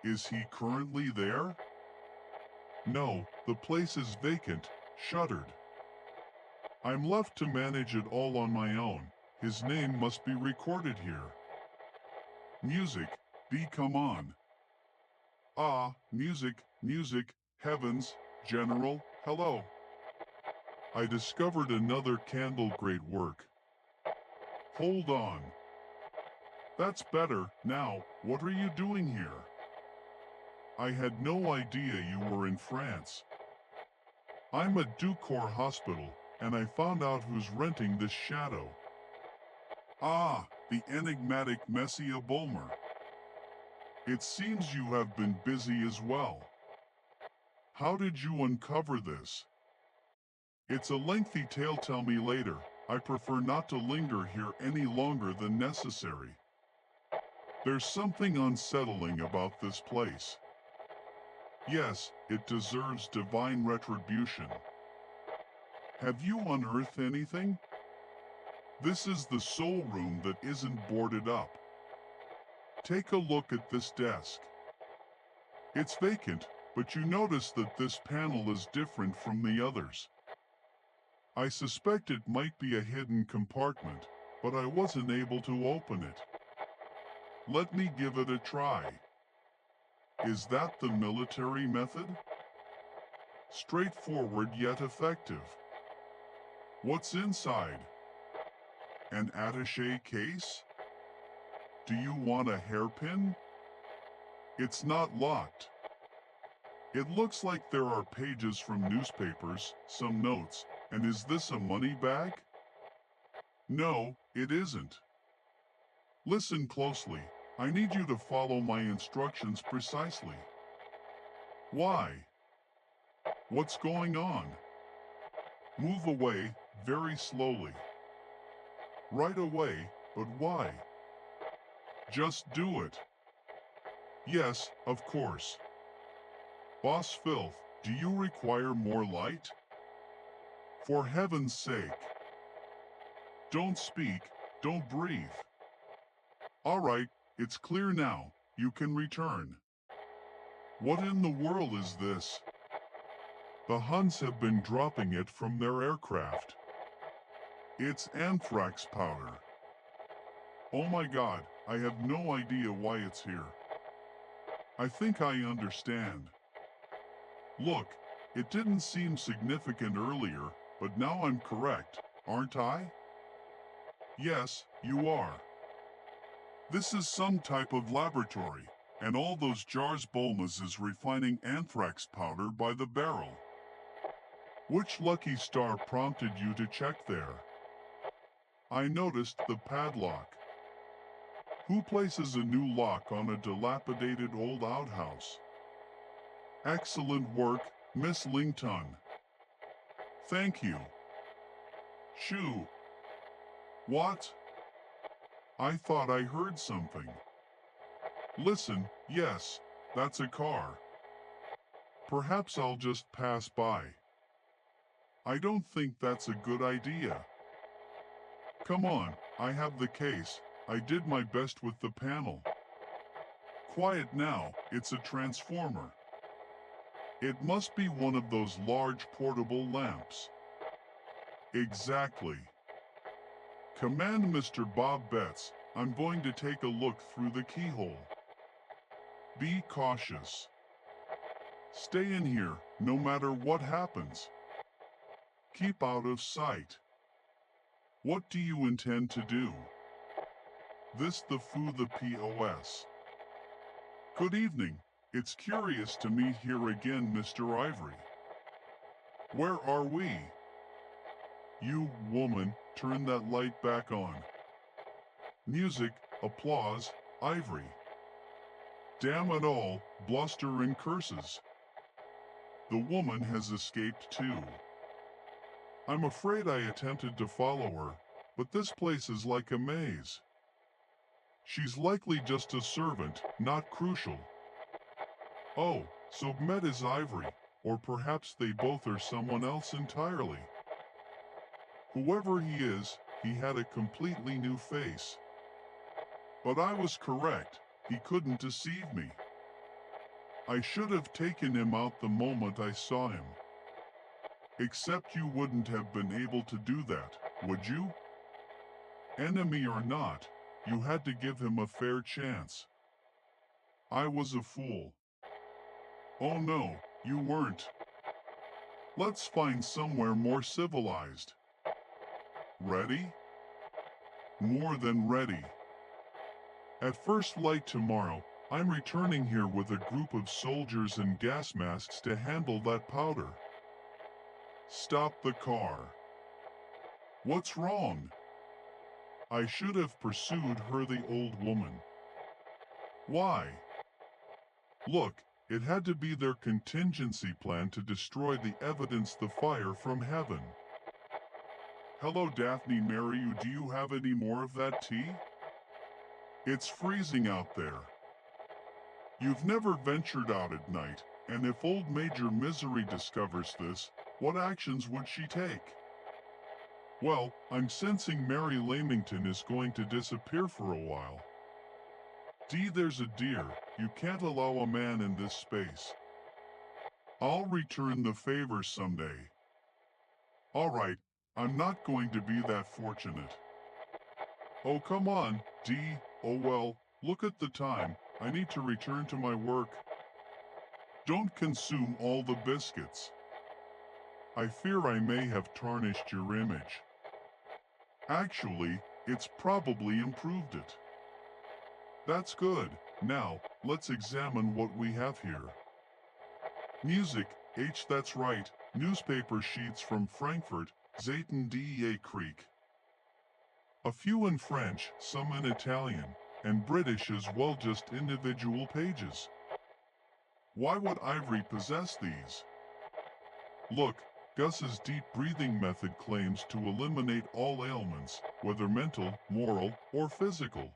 Is he currently there? No, the place is vacant, shuttered. I'm left to manage it all on my own. His name must be recorded here. Music, come on. Ah, music, heavens, General, hello. I discovered another candle, great work. Hold on. That's better. Now, what are you doing here? I had no idea you were in France. I'm at Ducour Hospital, and I found out who's renting this shadow. Ah, the enigmatic Messiah Bulmer. It seems you have been busy as well. How did you uncover this? It's a lengthy tale, tell me later. I prefer not to linger here any longer than necessary. There's something unsettling about this place. Yes, it deserves divine retribution. Have you unearthed anything? This is the sole room that isn't boarded up. Take a look at this desk. It's vacant, but you notice that this panel is different from the others. I suspect it might be a hidden compartment, but I wasn't able to open it. Let me give it a try. Is that the military method? Straightforward yet effective. What's inside? An attaché case? Do you want a hairpin? It's not locked. It looks like there are pages from newspapers, some notes, and is this a money bag? No, it isn't. Listen closely. I need you to follow my instructions precisely. Why? What's going on? Move away, very slowly. Right away, but why? Just do it. Yes, of course. Boss Filth, do you require more light? For heaven's sake. Don't speak, don't breathe. All right, it's clear now. You can return. What in the world is this? The Huns have been dropping it from their aircraft. It's anthrax powder. Oh my God, I have no idea why it's here. I think I understand. Look, it didn't seem significant earlier, but now I'm correct, aren't I? Yes, you are. This is some type of laboratory, and all those jars Bulmas is refining anthrax powder by the barrel. Which lucky star prompted you to check there? I noticed the padlock. Who places a new lock on a dilapidated old outhouse? Excellent work, Miss Lington. Thank you. Shoo. What? I thought I heard something. Listen, yes, that's a car. Perhaps I'll just pass by. I don't think that's a good idea. Come on, I have the case. I did my best with the panel. Quiet now, it's a transformer. It must be one of those large portable lamps. Exactly. Command Mr. Bob Betts, I'm going to take a look through the keyhole. Be cautious. Stay in here, no matter what happens. Keep out of sight. What do you intend to do? This the foo the POS. Good evening. It's curious to meet here again, Mr. Ivory. Where are we? You, woman, turn that light back on. Music, applause, Ivory. Damn it all, bluster and curses. The woman has escaped too. I'm afraid I attempted to follow her, but this place is like a maze. She's likely just a servant, not crucial. Oh, so Met is Ivory, or perhaps they both are someone else entirely. Whoever he is, he had a completely new face. But I was correct, he couldn't deceive me. I should have taken him out the moment I saw him. Except you wouldn't have been able to do that, would you? Enemy or not, you had to give him a fair chance. I was a fool. Oh no, you weren't. Let's find somewhere more civilized. Ready? More than ready. At first light tomorrow, I'm returning here with a group of soldiers and gas masks to handle that powder. Stop the car. What's wrong? I should have pursued her, the old woman. Why? Look, it had to be their contingency plan to destroy the evidence, the fire from heaven. Hello, Daphne Mary, do you have any more of that tea? It's freezing out there. You've never ventured out at night, and if old Major Misery discovers this, what actions would she take? Well, I'm sensing Mary Lamington is going to disappear for a while. There's a dear, you can't allow a man in this space. I'll return the favor someday. All right, I'm not going to be that fortunate. Oh, come on, Dee. Oh well, look at the time. I need to return to my work. Don't consume all the biscuits. I fear I may have tarnished your image. Actually, it's probably improved it. That's good. Now, let's examine what we have here. Music, that's right, newspaper sheets from Frankfurt, Zayton Dea Creek. A few in French, some in Italian, and British as well, just individual pages. Why would Ivory possess these? Look, Gus's deep breathing method claims to eliminate all ailments, whether mental, moral, or physical.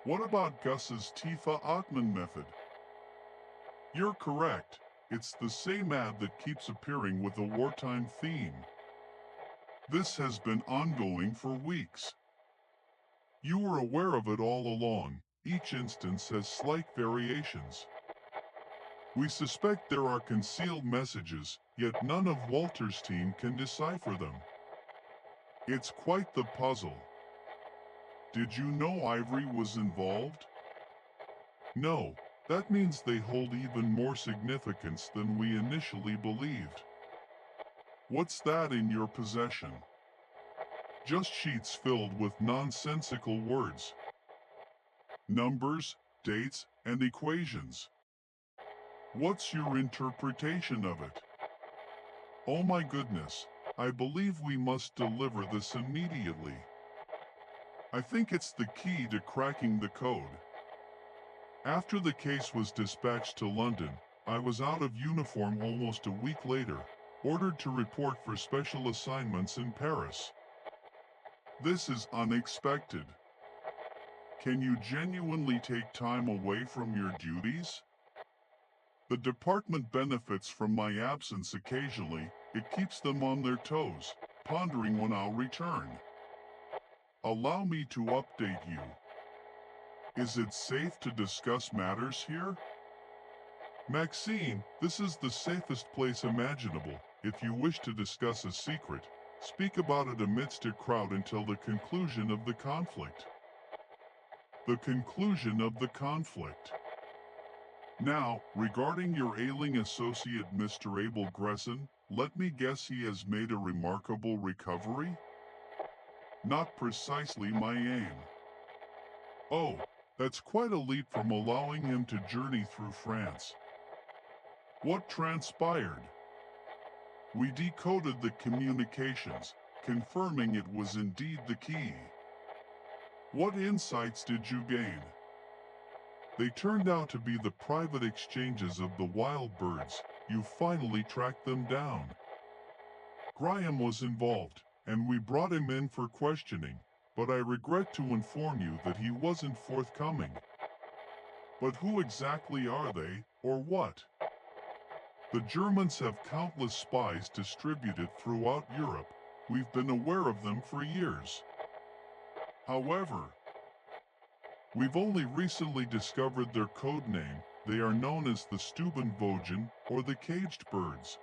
What about Gus's Tifa Atman method? You're correct. It's the same ad that keeps appearing with a wartime theme. This has been ongoing for weeks. You were aware of it all along. Each instance has slight variations. We suspect there are concealed messages, yet none of Walter's team can decipher them. It's quite the puzzle. Did you know Ivory was involved? No, that means they hold even more significance than we initially believed. What's that in your possession? Just sheets filled with nonsensical words. Numbers, dates, and equations. What's your interpretation of it? Oh my goodness, I believe we must deliver this immediately. I think it's the key to cracking the code. After the case was dispatched to London, I was out of uniform almost a week later, ordered to report for special assignments in Paris. This is unexpected. Can you genuinely take time away from your duties? The department benefits from my absence occasionally. It keeps them on their toes, pondering when I'll return. Allow me to update you. Is it safe to discuss matters here? Maxine, this is the safest place imaginable. If you wish to discuss a secret, speak about it amidst a crowd until the conclusion of the conflict. The conclusion of the conflict. Now, regarding your ailing associate Mr. Abel Gresson, let me guess he has made a remarkable recovery? Not precisely my aim. Oh, that's quite a leap from allowing him to journey through France. What transpired? We decoded the communications, confirming it was indeed the key. What insights did you gain? They turned out to be the private exchanges of the wild birds. You finally tracked them down. Graham was involved, and we brought him in for questioning, but I regret to inform you that he wasn't forthcoming. But who exactly are they, or what? The Germans have countless spies distributed throughout Europe. We've been aware of them for years. However, we've only recently discovered their code name. They are known as the Stubenvogel, or the caged birds.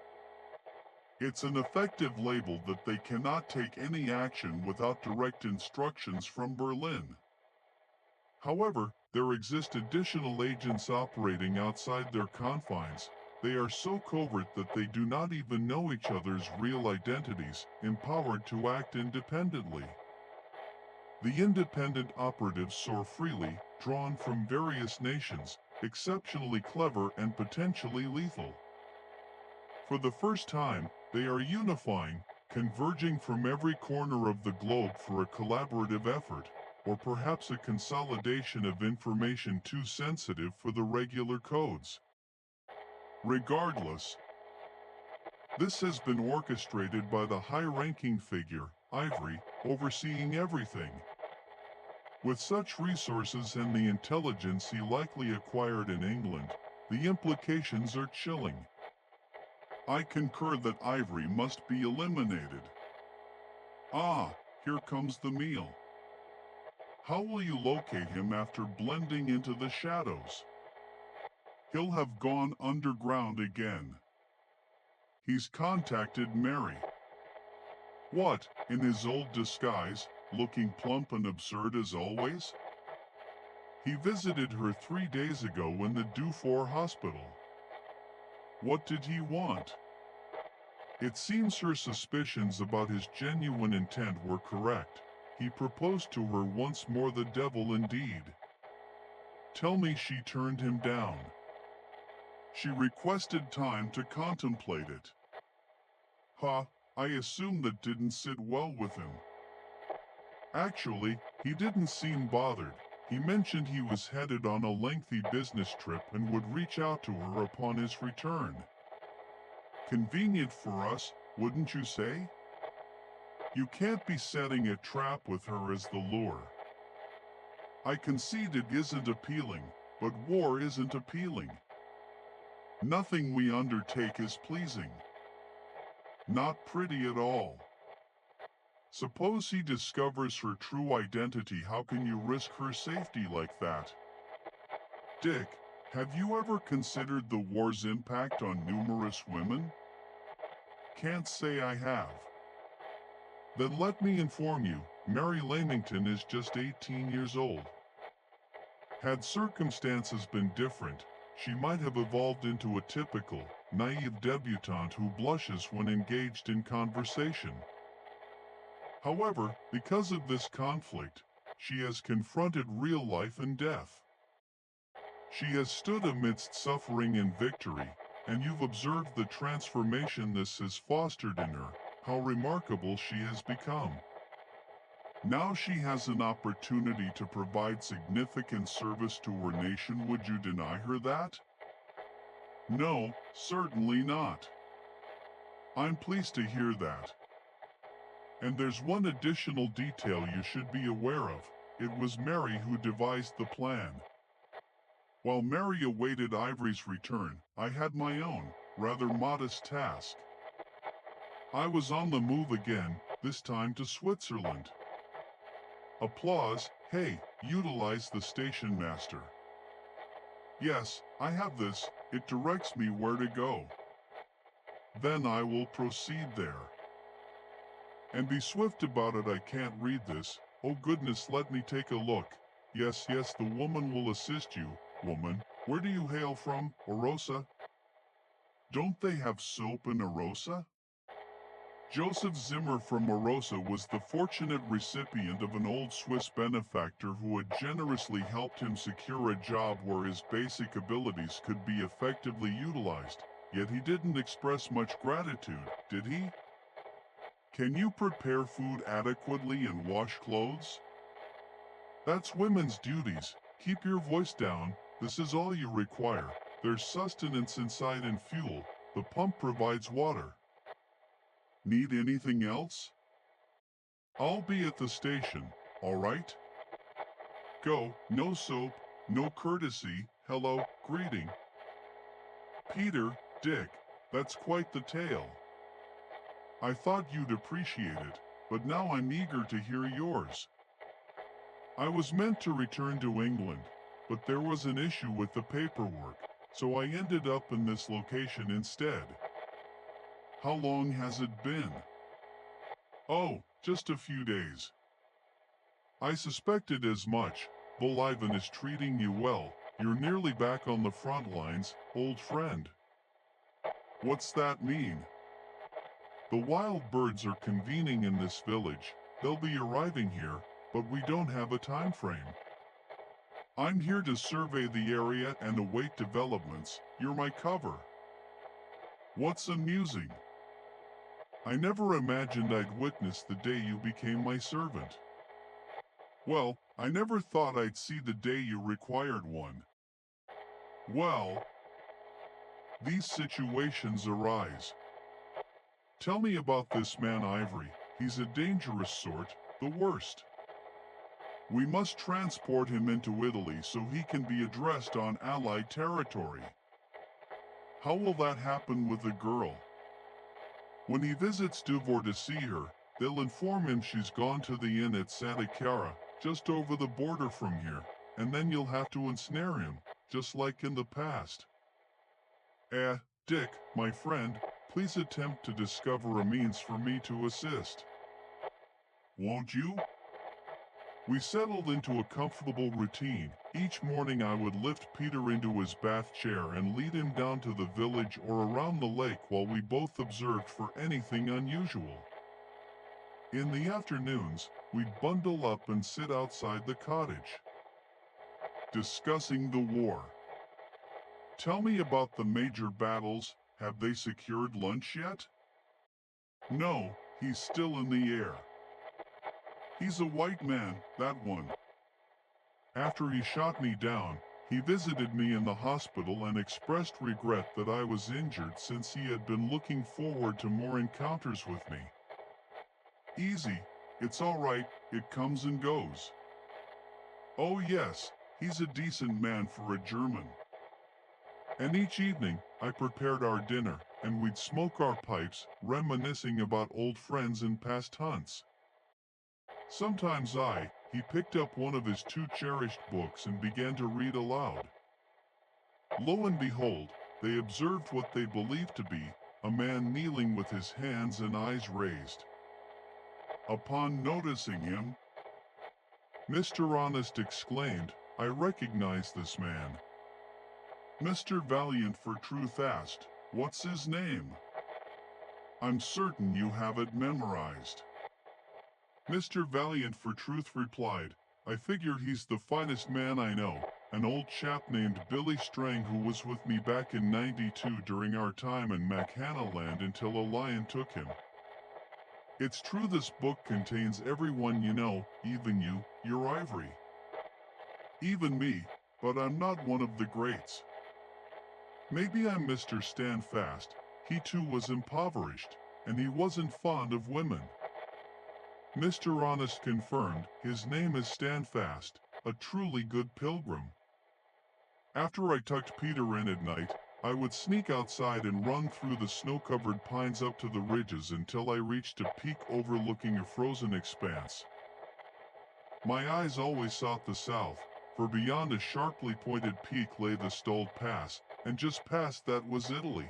It's an effective label that they cannot take any action without direct instructions from Berlin. However, there exist additional agents operating outside their confines. They are so covert that they do not even know each other's real identities, empowered to act independently. The independent operatives soar freely, drawn from various nations, exceptionally clever and potentially lethal. For the first time, they are unifying, converging from every corner of the globe for a collaborative effort, or perhaps a consolidation of information too sensitive for the regular codes. Regardless, this has been orchestrated by the high-ranking figure, Ivory, overseeing everything. With such resources and the intelligence he likely acquired in England, the implications are chilling. I concur that Ivory must be eliminated. Ah, here comes the meal. How will you locate him after blending into the shadows? He'll have gone underground again. He's contacted Mary. What, in his old disguise, looking plump and absurd as always? He visited her 3 days ago in the Dufour hospital. What did he want? It seems her suspicions about his genuine intent were correct. He proposed to her once more, the devil indeed. Tell me she turned him down. She requested time to contemplate it. Ha, I assume that didn't sit well with him. Actually, he didn't seem bothered. He mentioned he was headed on a lengthy business trip and would reach out to her upon his return. Convenient for us, wouldn't you say? You can't be setting a trap with her as the lure. I concede it isn't appealing, but war isn't appealing. Nothing we undertake is pleasing. Not pretty at all. Suppose he discovers her true identity, how can you risk her safety like that? Dick, have you ever considered the war's impact on numerous women? Can't say I have. Then let me inform you, Mary Lamington is just 18 years old. Had circumstances been different, she might have evolved into a typical, naive debutante who blushes when engaged in conversation. However, because of this conflict, she has confronted real life and death. She has stood amidst suffering and victory, and you've observed the transformation this has fostered in her, how remarkable she has become. Now she has an opportunity to provide significant service to her nation. Would you deny her that? No, certainly not. I'm pleased to hear that. And there's one additional detail you should be aware of. It was Mary who devised the plan. While Mary awaited Ivory's return, I had my own, rather modest task. I was on the move again, this time to Switzerland. Applause, hey, utilize the station master. Yes, I have this, it directs me where to go. Then I will proceed there. And be swift about it, I can't read this. Oh goodness, let me take a look. Yes, the woman will assist you. Woman, where do you hail from, Orosa? Don't they have soap in Orosa? Joseph Zimmer from Orosa was the fortunate recipient of an old Swiss benefactor who had generously helped him secure a job where his basic abilities could be effectively utilized, yet he didn't express much gratitude, did he? Can you prepare food adequately and wash clothes? That's women's duties. Keep your voice down, this is all you require. There's sustenance inside and fuel. The pump provides water. Need anything else? I'll be at the station, all right? Go, no soap, no courtesy, hello, greeting. Peter, Dick, that's quite the tale. I thought you'd appreciate it, but now I'm eager to hear yours. I was meant to return to England, but there was an issue with the paperwork, so I ended up in this location instead. How long has it been? Oh, just a few days. I suspected as much. Bull Ivan is treating you well. You're nearly back on the front lines, old friend. What's that mean? The wild birds are convening in this village. They'll be arriving here, but we don't have a time frame. I'm here to survey the area and await developments. You're my cover. What's amusing? I never imagined I'd witness the day you became my servant. Well, I never thought I'd see the day you required one. Well, these situations arise. Tell me about this man Ivory. He's a dangerous sort, the worst. We must transport him into Italy so he can be addressed on Allied territory. How will that happen with the girl? When he visits Duvor to see her, they'll inform him she's gone to the inn at Santa Chiara, just over the border from here, and then you'll have to ensnare him, just like in the past. Dick, my friend, please attempt to discover a means for me to assist. Won't you? We settled into a comfortable routine. Each morning I would lift Peter into his bath chair and lead him down to the village or around the lake while we both observed for anything unusual. In the afternoons, we'd bundle up and sit outside the cottage. discussing the war. Tell me about the major battles. Have they secured lunch yet? No, he's still in the air. He's a white man, that one. After he shot me down, he visited me in the hospital and expressed regret that I was injured since he had been looking forward to more encounters with me. Easy, it's all right, it comes and goes. Oh yes, he's a decent man for a German. And each evening, I prepared our dinner, and we'd smoke our pipes, reminiscing about old friends and past hunts. Sometimes he picked up one of his 2 cherished books and began to read aloud. Lo and behold, they observed what they believed to be a man kneeling with his hands and eyes raised. Upon noticing him, Mr. Honest exclaimed, "I recognize this man." Mr. Valiant for Truth asked, "What's his name?" "I'm certain you have it memorized." Mr. Valiant for Truth replied, "I figure he's the finest man I know, an old chap named Billy Strang who was with me back in '92 during our time in Mackanaland until a lion took him. It's true this book contains everyone you know, even you, your ivory. Even me, but I'm not one of the greats. Maybe I'm Mr. Standfast, he too was impoverished, and he wasn't fond of women." Mr. Honest confirmed, "His name is Standfast, a truly good pilgrim. After I tucked Peter in at night, I would sneak outside and run through the snow-covered pines up to the ridges until I reached a peak overlooking a frozen expanse. My eyes always sought the south, for beyond a sharply pointed peak lay the Stolled Pass, and just past that was Italy.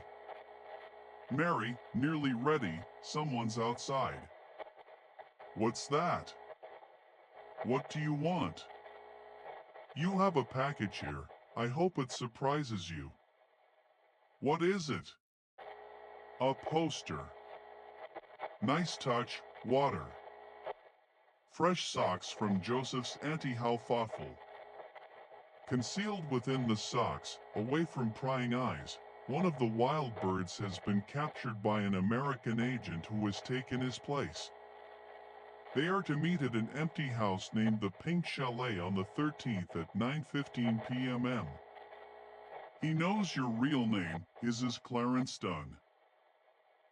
Mary, nearly ready, someone's outside." "What's that?" "What do you want?" "You have a package here. I hope it surprises you." "What is it?" "A poster. Nice touch, water. Fresh socks from Joseph's Auntie, how thoughtful." Concealed within the socks, away from prying eyes, one of the wild birds has been captured by an American agent who has taken his place. They are to meet at an empty house named the Pink Chalet on the 13th at 9:15 p.m. He knows your real name, his is Clarence Dunn.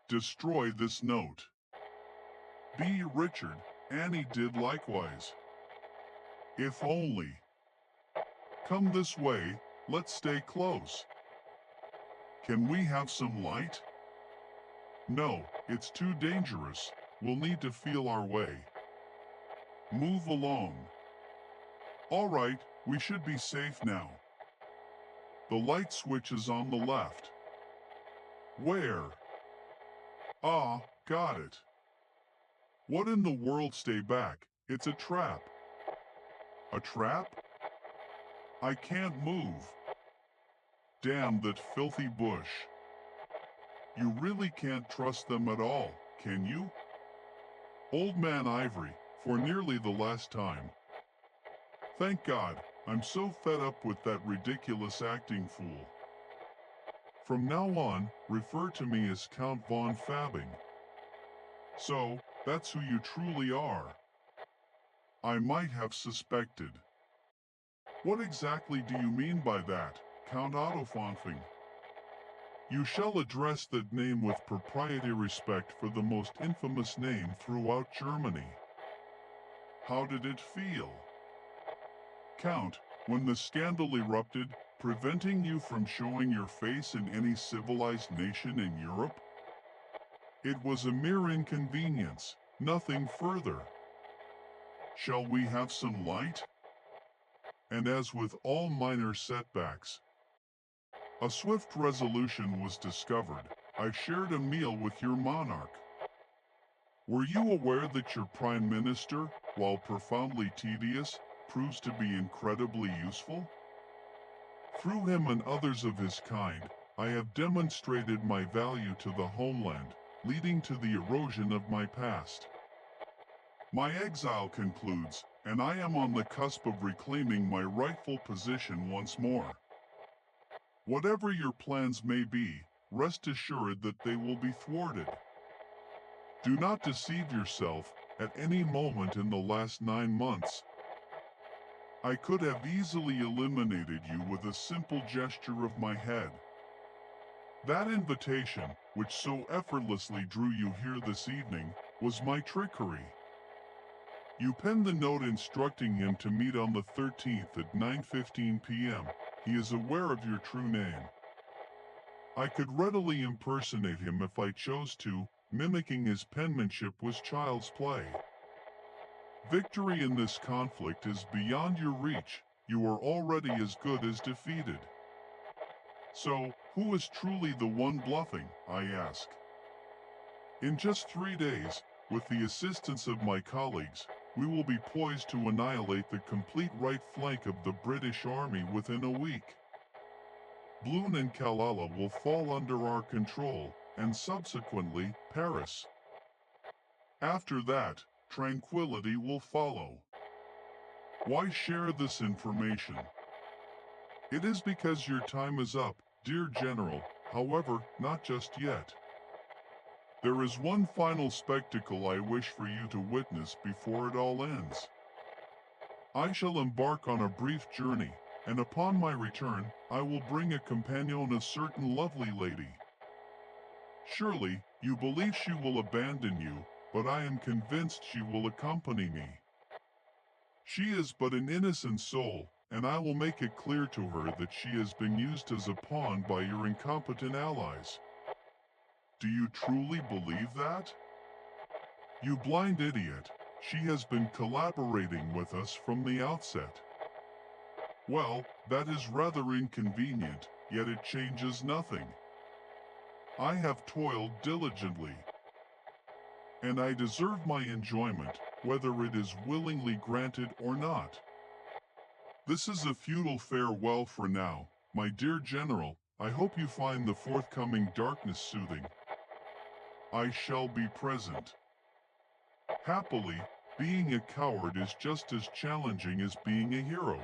Destroy this note. B. Richard, Annie did likewise. If only. Come this way, let's stay close. Can we have some light? No, it's too dangerous, we'll need to feel our way. Move along. All right, we should be safe now. The light switch is on the left. Where? Ah, got it. What in the world, stay back, it's a trap. A trap? I can't move. Damn that filthy bush. You really can't trust them at all, can you? Old Man Ivory, for nearly the last time. Thank God, I'm so fed up with that ridiculous acting fool. From now on, refer to me as Count von Fabbing. So, that's who you truly are. I might have suspected. What exactly do you mean by that, Count Autofonfing? You shall address that name with propriety respect for the most infamous name throughout Germany. How did it feel? Count, when the scandal erupted, preventing you from showing your face in any civilized nation in Europe? It was a mere inconvenience, nothing further. Shall we have some light? And as with all minor setbacks, a swift resolution was discovered. I shared a meal with your monarch. Were you aware that your prime minister, while profoundly tedious, proves to be incredibly useful? Through him and others of his kind, I have demonstrated my value to the homeland, leading to the erosion of my past. My exile concludes, and I am on the cusp of reclaiming my rightful position once more. Whatever your plans may be, rest assured that they will be thwarted. Do not deceive yourself. At any moment in the last 9 months, I could have easily eliminated you with a simple gesture of my head. That invitation, which so effortlessly drew you here this evening, was my trickery. You penned the note instructing him to meet on the 13th at 9:15 p.m. He is aware of your true name. I could readily impersonate him if I chose to. Mimicking his penmanship was child's play. Victory in this conflict is beyond your reach. You are already as good as defeated. So, who is truly the one bluffing, I ask? In just 3 days, with the assistance of my colleagues, we will be poised to annihilate the complete right flank of the British Army within a week. Bloon and Killala will fall under our control, and subsequently, Paris. After that, tranquility will follow. Why share this information? It is because your time is up, dear General, however, not just yet. There is one final spectacle I wish for you to witness before it all ends. I shall embark on a brief journey, and upon my return, I will bring a companion, a certain lovely lady. Surely, you believe she will abandon you, but I am convinced she will accompany me. She is but an innocent soul, and I will make it clear to her that she has been used as a pawn by your incompetent allies. Do you truly believe that? You blind idiot, she has been collaborating with us from the outset. Well, that is rather inconvenient, yet it changes nothing. I have toiled diligently, and I deserve my enjoyment, whether it is willingly granted or not. This is a futile farewell for now, my dear General. I hope you find the forthcoming darkness soothing. I shall be present. Happily, being a coward is just as challenging as being a hero.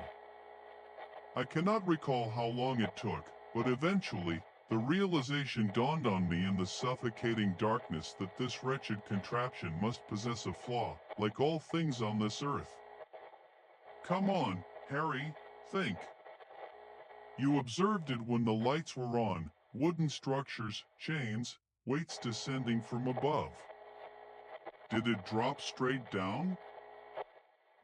I cannot recall how long it took, but eventually, the realization dawned on me in the suffocating darkness that this wretched contraption must possess a flaw, like all things on this earth. Come on, Harry, think. You observed it when the lights were on, wooden structures, chains, weights descending from above. Did it drop straight down?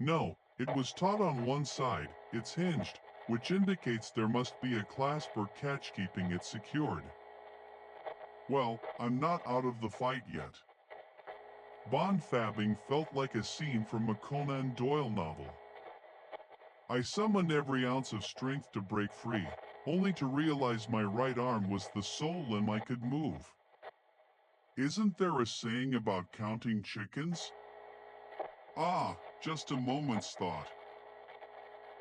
No, it was taut on one side, it's hinged, which indicates there must be a clasp or catch keeping it secured. Well, I'm not out of the fight yet. Bond fabbing felt like a scene from a Conan Doyle novel. I summoned every ounce of strength to break free, only to realize my right arm was the sole limb I could move. Isn't there a saying about counting chickens? Ah, just a moment's thought.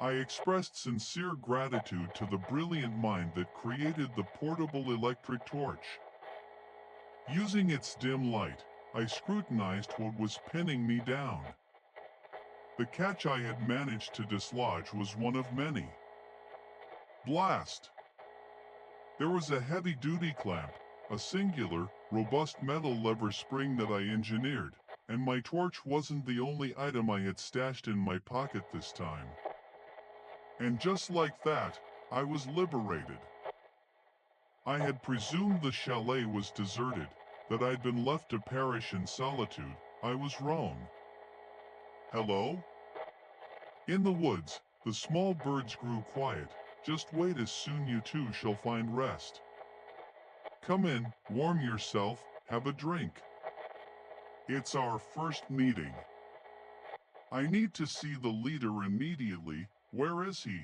I expressed sincere gratitude to the brilliant mind that created the portable electric torch. Using its dim light, I scrutinized what was pinning me down. The catch I had managed to dislodge was one of many. Blast! There was a heavy-duty clamp, a singular, robust metal lever spring that I engineered, and my torch wasn't the only item I had stashed in my pocket this time. And just like that, I was liberated. I had presumed the chalet was deserted, that I'd been left to perish in solitude. I was wrong. Hello? In the woods, the small birds grew quiet. Just wait, as soon you too shall find rest. Come in, warm yourself, have a drink. It's our first meeting. I need to see the leader immediately. Where is he?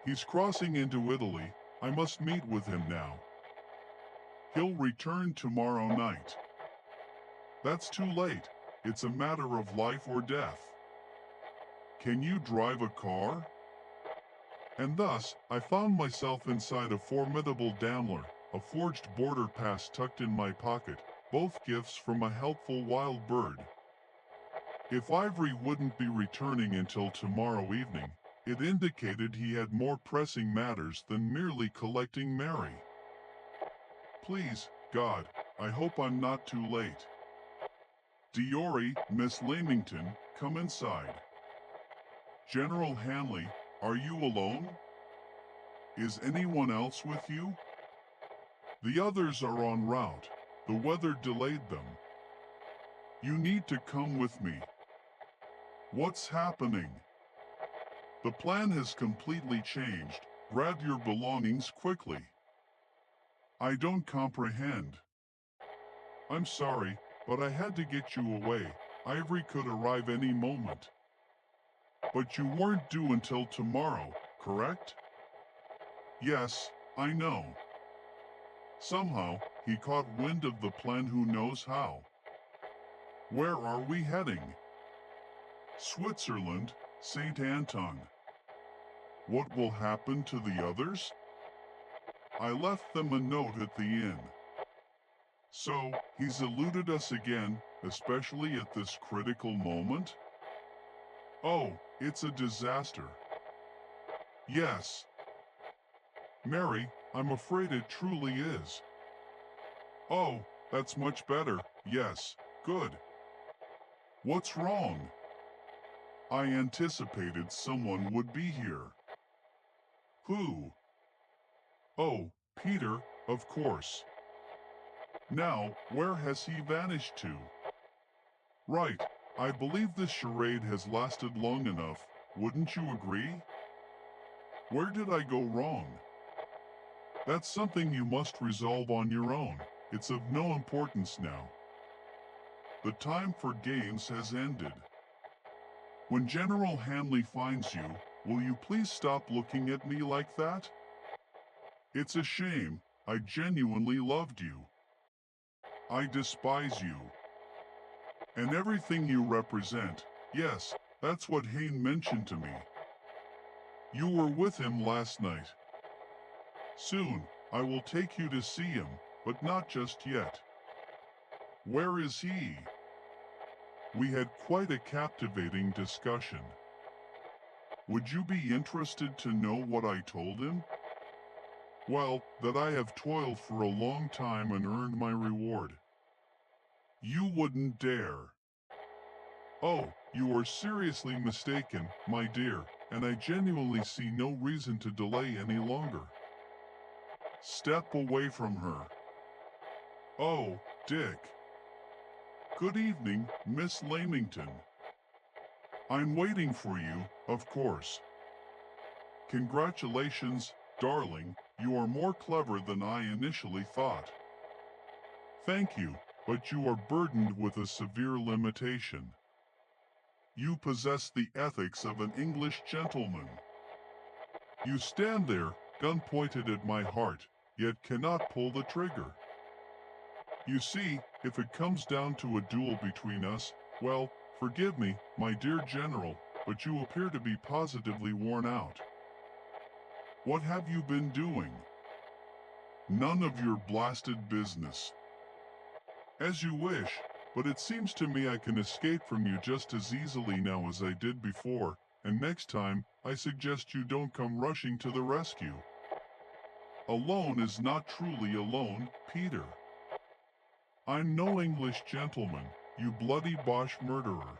He's crossing into Italy. I must meet with him now. He'll return tomorrow night. That's too late. It's a matter of life or death. Can you drive a car? And thus, I found myself inside a formidable Daimler, a forged border pass tucked in my pocket, both gifts from a helpful wild bird. If Ivory wouldn't be returning until tomorrow evening, it indicated he had more pressing matters than merely collecting Mary. Please, God, I hope I'm not too late. Diori, Miss Lamington, come inside. General Hannay, are you alone? Is anyone else with you? The others are en route. The weather delayed them. You need to come with me. What's happening? The plan has completely changed. Grab your belongings quickly. I don't comprehend. I'm sorry, but I had to get you away. Ivory could arrive any moment. But you weren't due until tomorrow, correct? Yes, I know. Somehow, he caught wind of the plan, who knows how. Where are we heading? Switzerland, St. Anton. What will happen to the others? I left them a note at the inn. So, he's eluded us again, especially at this critical moment? Oh, it's a disaster. Yes. Mary, I'm afraid it truly is. Oh, that's much better. Yes, good. What's wrong? I anticipated someone would be here. Who? Oh, Peter, of course. Now, where has he vanished to? Right, I believe this charade has lasted long enough, wouldn't you agree? Where did I go wrong? That's something you must resolve on your own. It's of no importance now. The time for games has ended. When General Hannay finds you, will you please stop looking at me like that? It's a shame. I genuinely loved you. I despise you. And everything you represent. Yes, that's what Hannay mentioned to me. You were with him last night. Soon, I will take you to see him, but not just yet. Where is he? We had quite a captivating discussion. Would you be interested to know what I told him? Well, that I have toiled for a long time and earned my reward. You wouldn't dare. Oh, you are seriously mistaken, my dear, and I genuinely see no reason to delay any longer. Step away from her. Oh, Dick. Good evening, Miss Lamington. I'm waiting for you, of course. Congratulations, darling, you are more clever than I initially thought. Thank you, but you are burdened with a severe limitation. You possess the ethics of an English gentleman. You stand there, gun pointed at my heart, yet cannot pull the trigger. You see, if it comes down to a duel between us, well, forgive me, my dear General, but you appear to be positively worn out. What have you been doing? None of your blasted business. As you wish, but it seems to me I can escape from you just as easily now as I did before, and next time, I suggest you don't come rushing to the rescue. Alone is not truly alone, Peter. I'm no English gentleman, you bloody Bosch murderer.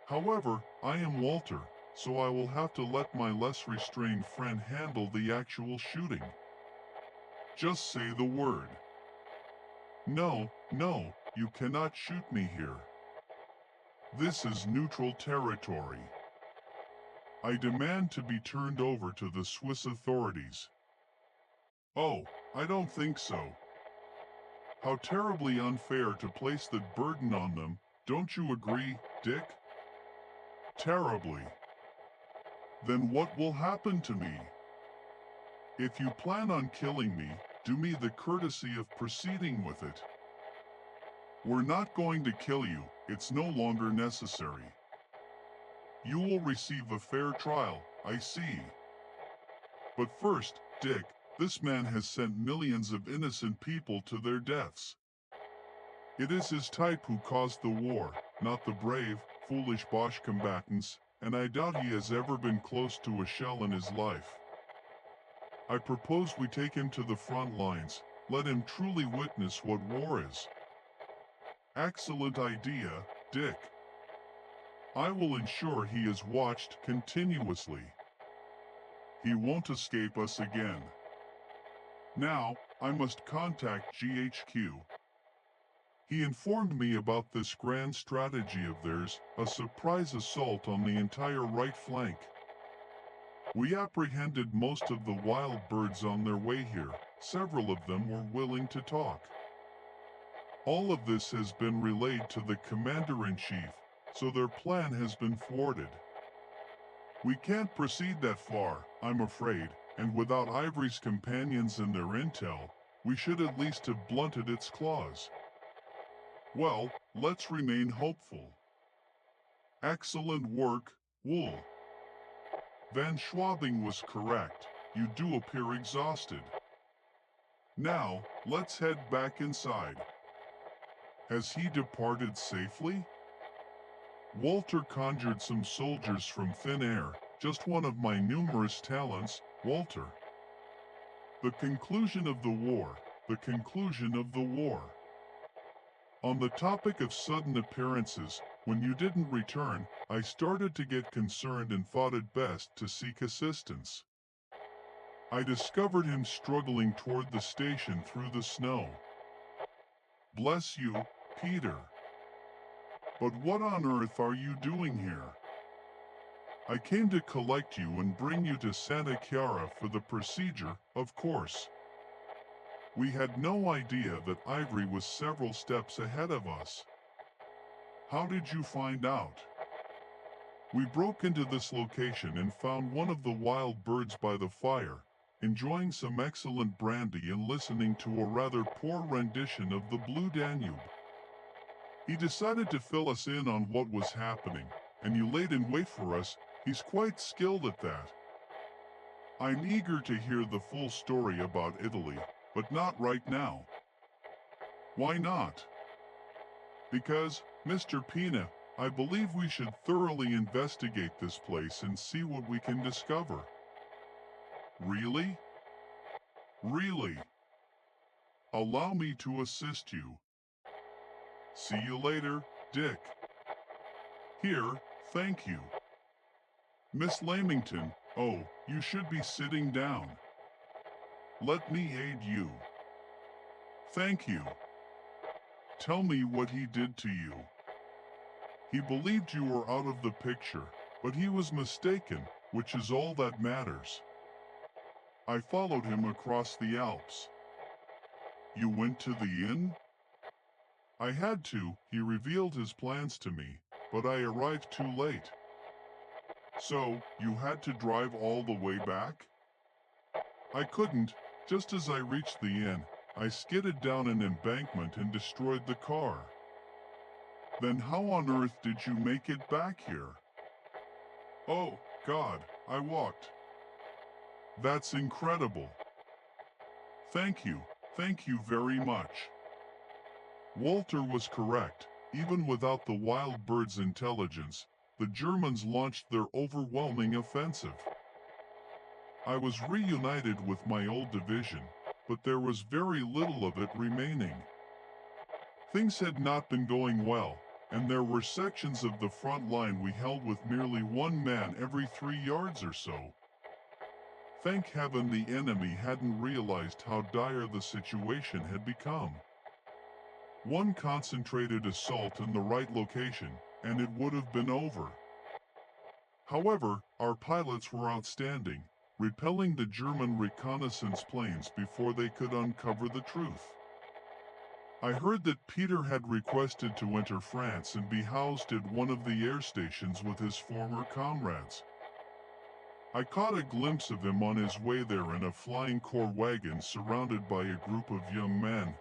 However, I am Walter, so I will have to let my less restrained friend handle the actual shooting. Just say the word. No, no, you cannot shoot me here. This is neutral territory. I demand to be turned over to the Swiss authorities. Oh, I don't think so. How terribly unfair to place that burden on them, don't you agree, Dick? Terribly. Then what will happen to me? If you plan on killing me, do me the courtesy of proceeding with it. We're not going to kill you, it's no longer necessary. You will receive a fair trial, I see. But first, Dick, this man has sent millions of innocent people to their deaths. It is his type who caused the war, not the brave, foolish Bosch combatants, and I doubt he has ever been close to a shell in his life. I propose we take him to the front lines, let him truly witness what war is. Excellent idea, Dick. I will ensure he is watched continuously. He won't escape us again. Now, I must contact GHQ. He informed me about this grand strategy of theirs, a surprise assault on the entire right flank. We apprehended most of the wild birds on their way here. Several of them were willing to talk. All of this has been relayed to the Commander-in-Chief, so their plan has been thwarted. We can't proceed that far, I'm afraid, and without Ivory's companions and their intel, we should at least have blunted its claws. Well, let's remain hopeful. Excellent work, Wool. Van Schwabing was correct. You do appear exhausted. Now, let's head back inside. Has he departed safely? Walter conjured some soldiers from thin air, just one of my numerous talents, Walter. The conclusion of the war, the conclusion of the war. On the topic of sudden appearances, when you didn't return, I started to get concerned and thought it best to seek assistance. I discovered him struggling toward the station through the snow. Bless you, Peter. But what on earth are you doing here? I came to collect you and bring you to Santa Chiara for the procedure, of course. We had no idea that Ivory was several steps ahead of us. How did you find out? We broke into this location and found one of the wild birds by the fire, enjoying some excellent brandy and listening to a rather poor rendition of the Blue Danube. He decided to fill us in on what was happening, and you laid in wait for us. He's quite skilled at that. I'm eager to hear the full story about Italy, but not right now. Why not? Because, Mr. Pina, I believe we should thoroughly investigate this place and see what we can discover. Really? Really? Allow me to assist you. See you later, Dick. Here, thank you. Miss Lamington, oh, you should be sitting down. Let me aid you. Thank you. Tell me what he did to you. He believed you were out of the picture, but he was mistaken, which is all that matters. I followed him across the Alps. You went to the inn? I had to. He revealed his plans to me, but I arrived too late. So, you had to drive all the way back? I couldn't. Just as I reached the inn, I skidded down an embankment and destroyed the car. Then how on earth did you make it back here? Oh, God, I walked. That's incredible. Thank you very much. Walter was correct. Even without the wild bird's intelligence, the Germans launched their overwhelming offensive. I was reunited with my old division, but there was very little of it remaining. Things had not been going well, and there were sections of the front line we held with merely one man every 3 yards or so. Thank heaven the enemy hadn't realized how dire the situation had become. One concentrated assault in the right location, and it would have been over. However, our pilots were outstanding, repelling the German reconnaissance planes before they could uncover the truth. I heard that Peter had requested to enter France and be housed at one of the air stations with his former comrades. I caught a glimpse of him on his way there in a flying corps wagon surrounded by a group of young men,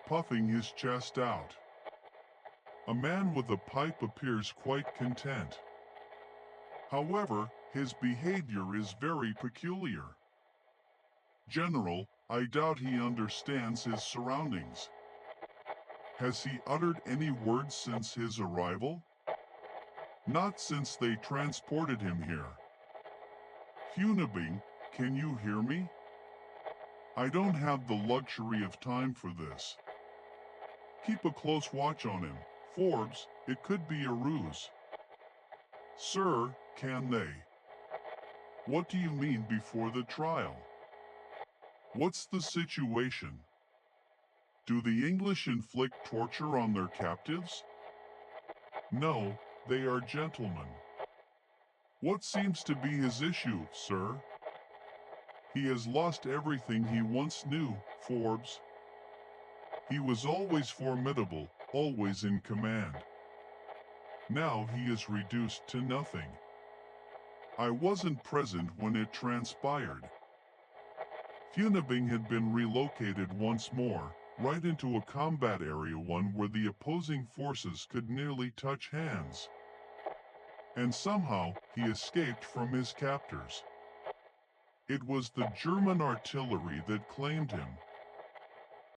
puffing his chest out. A man with a pipe appears quite content. However, his behavior is very peculiar. General, I doubt he understands his surroundings. Has he uttered any words since his arrival? Not since they transported him here. Hannay, can you hear me? I don't have the luxury of time for this. Keep a close watch on him, Forbes. It could be a ruse. Sir, can they? What do you mean before the trial? What's the situation? Do the English inflict torture on their captives? No, they are gentlemen. What seems to be his issue, sir? He has lost everything he once knew, Forbes. He was always formidable, always in command. Now he is reduced to nothing. I wasn't present when it transpired. Hannay had been relocated once more, right into a combat area, one where the opposing forces could nearly touch hands. And somehow, he escaped from his captors. It was the German artillery that claimed him,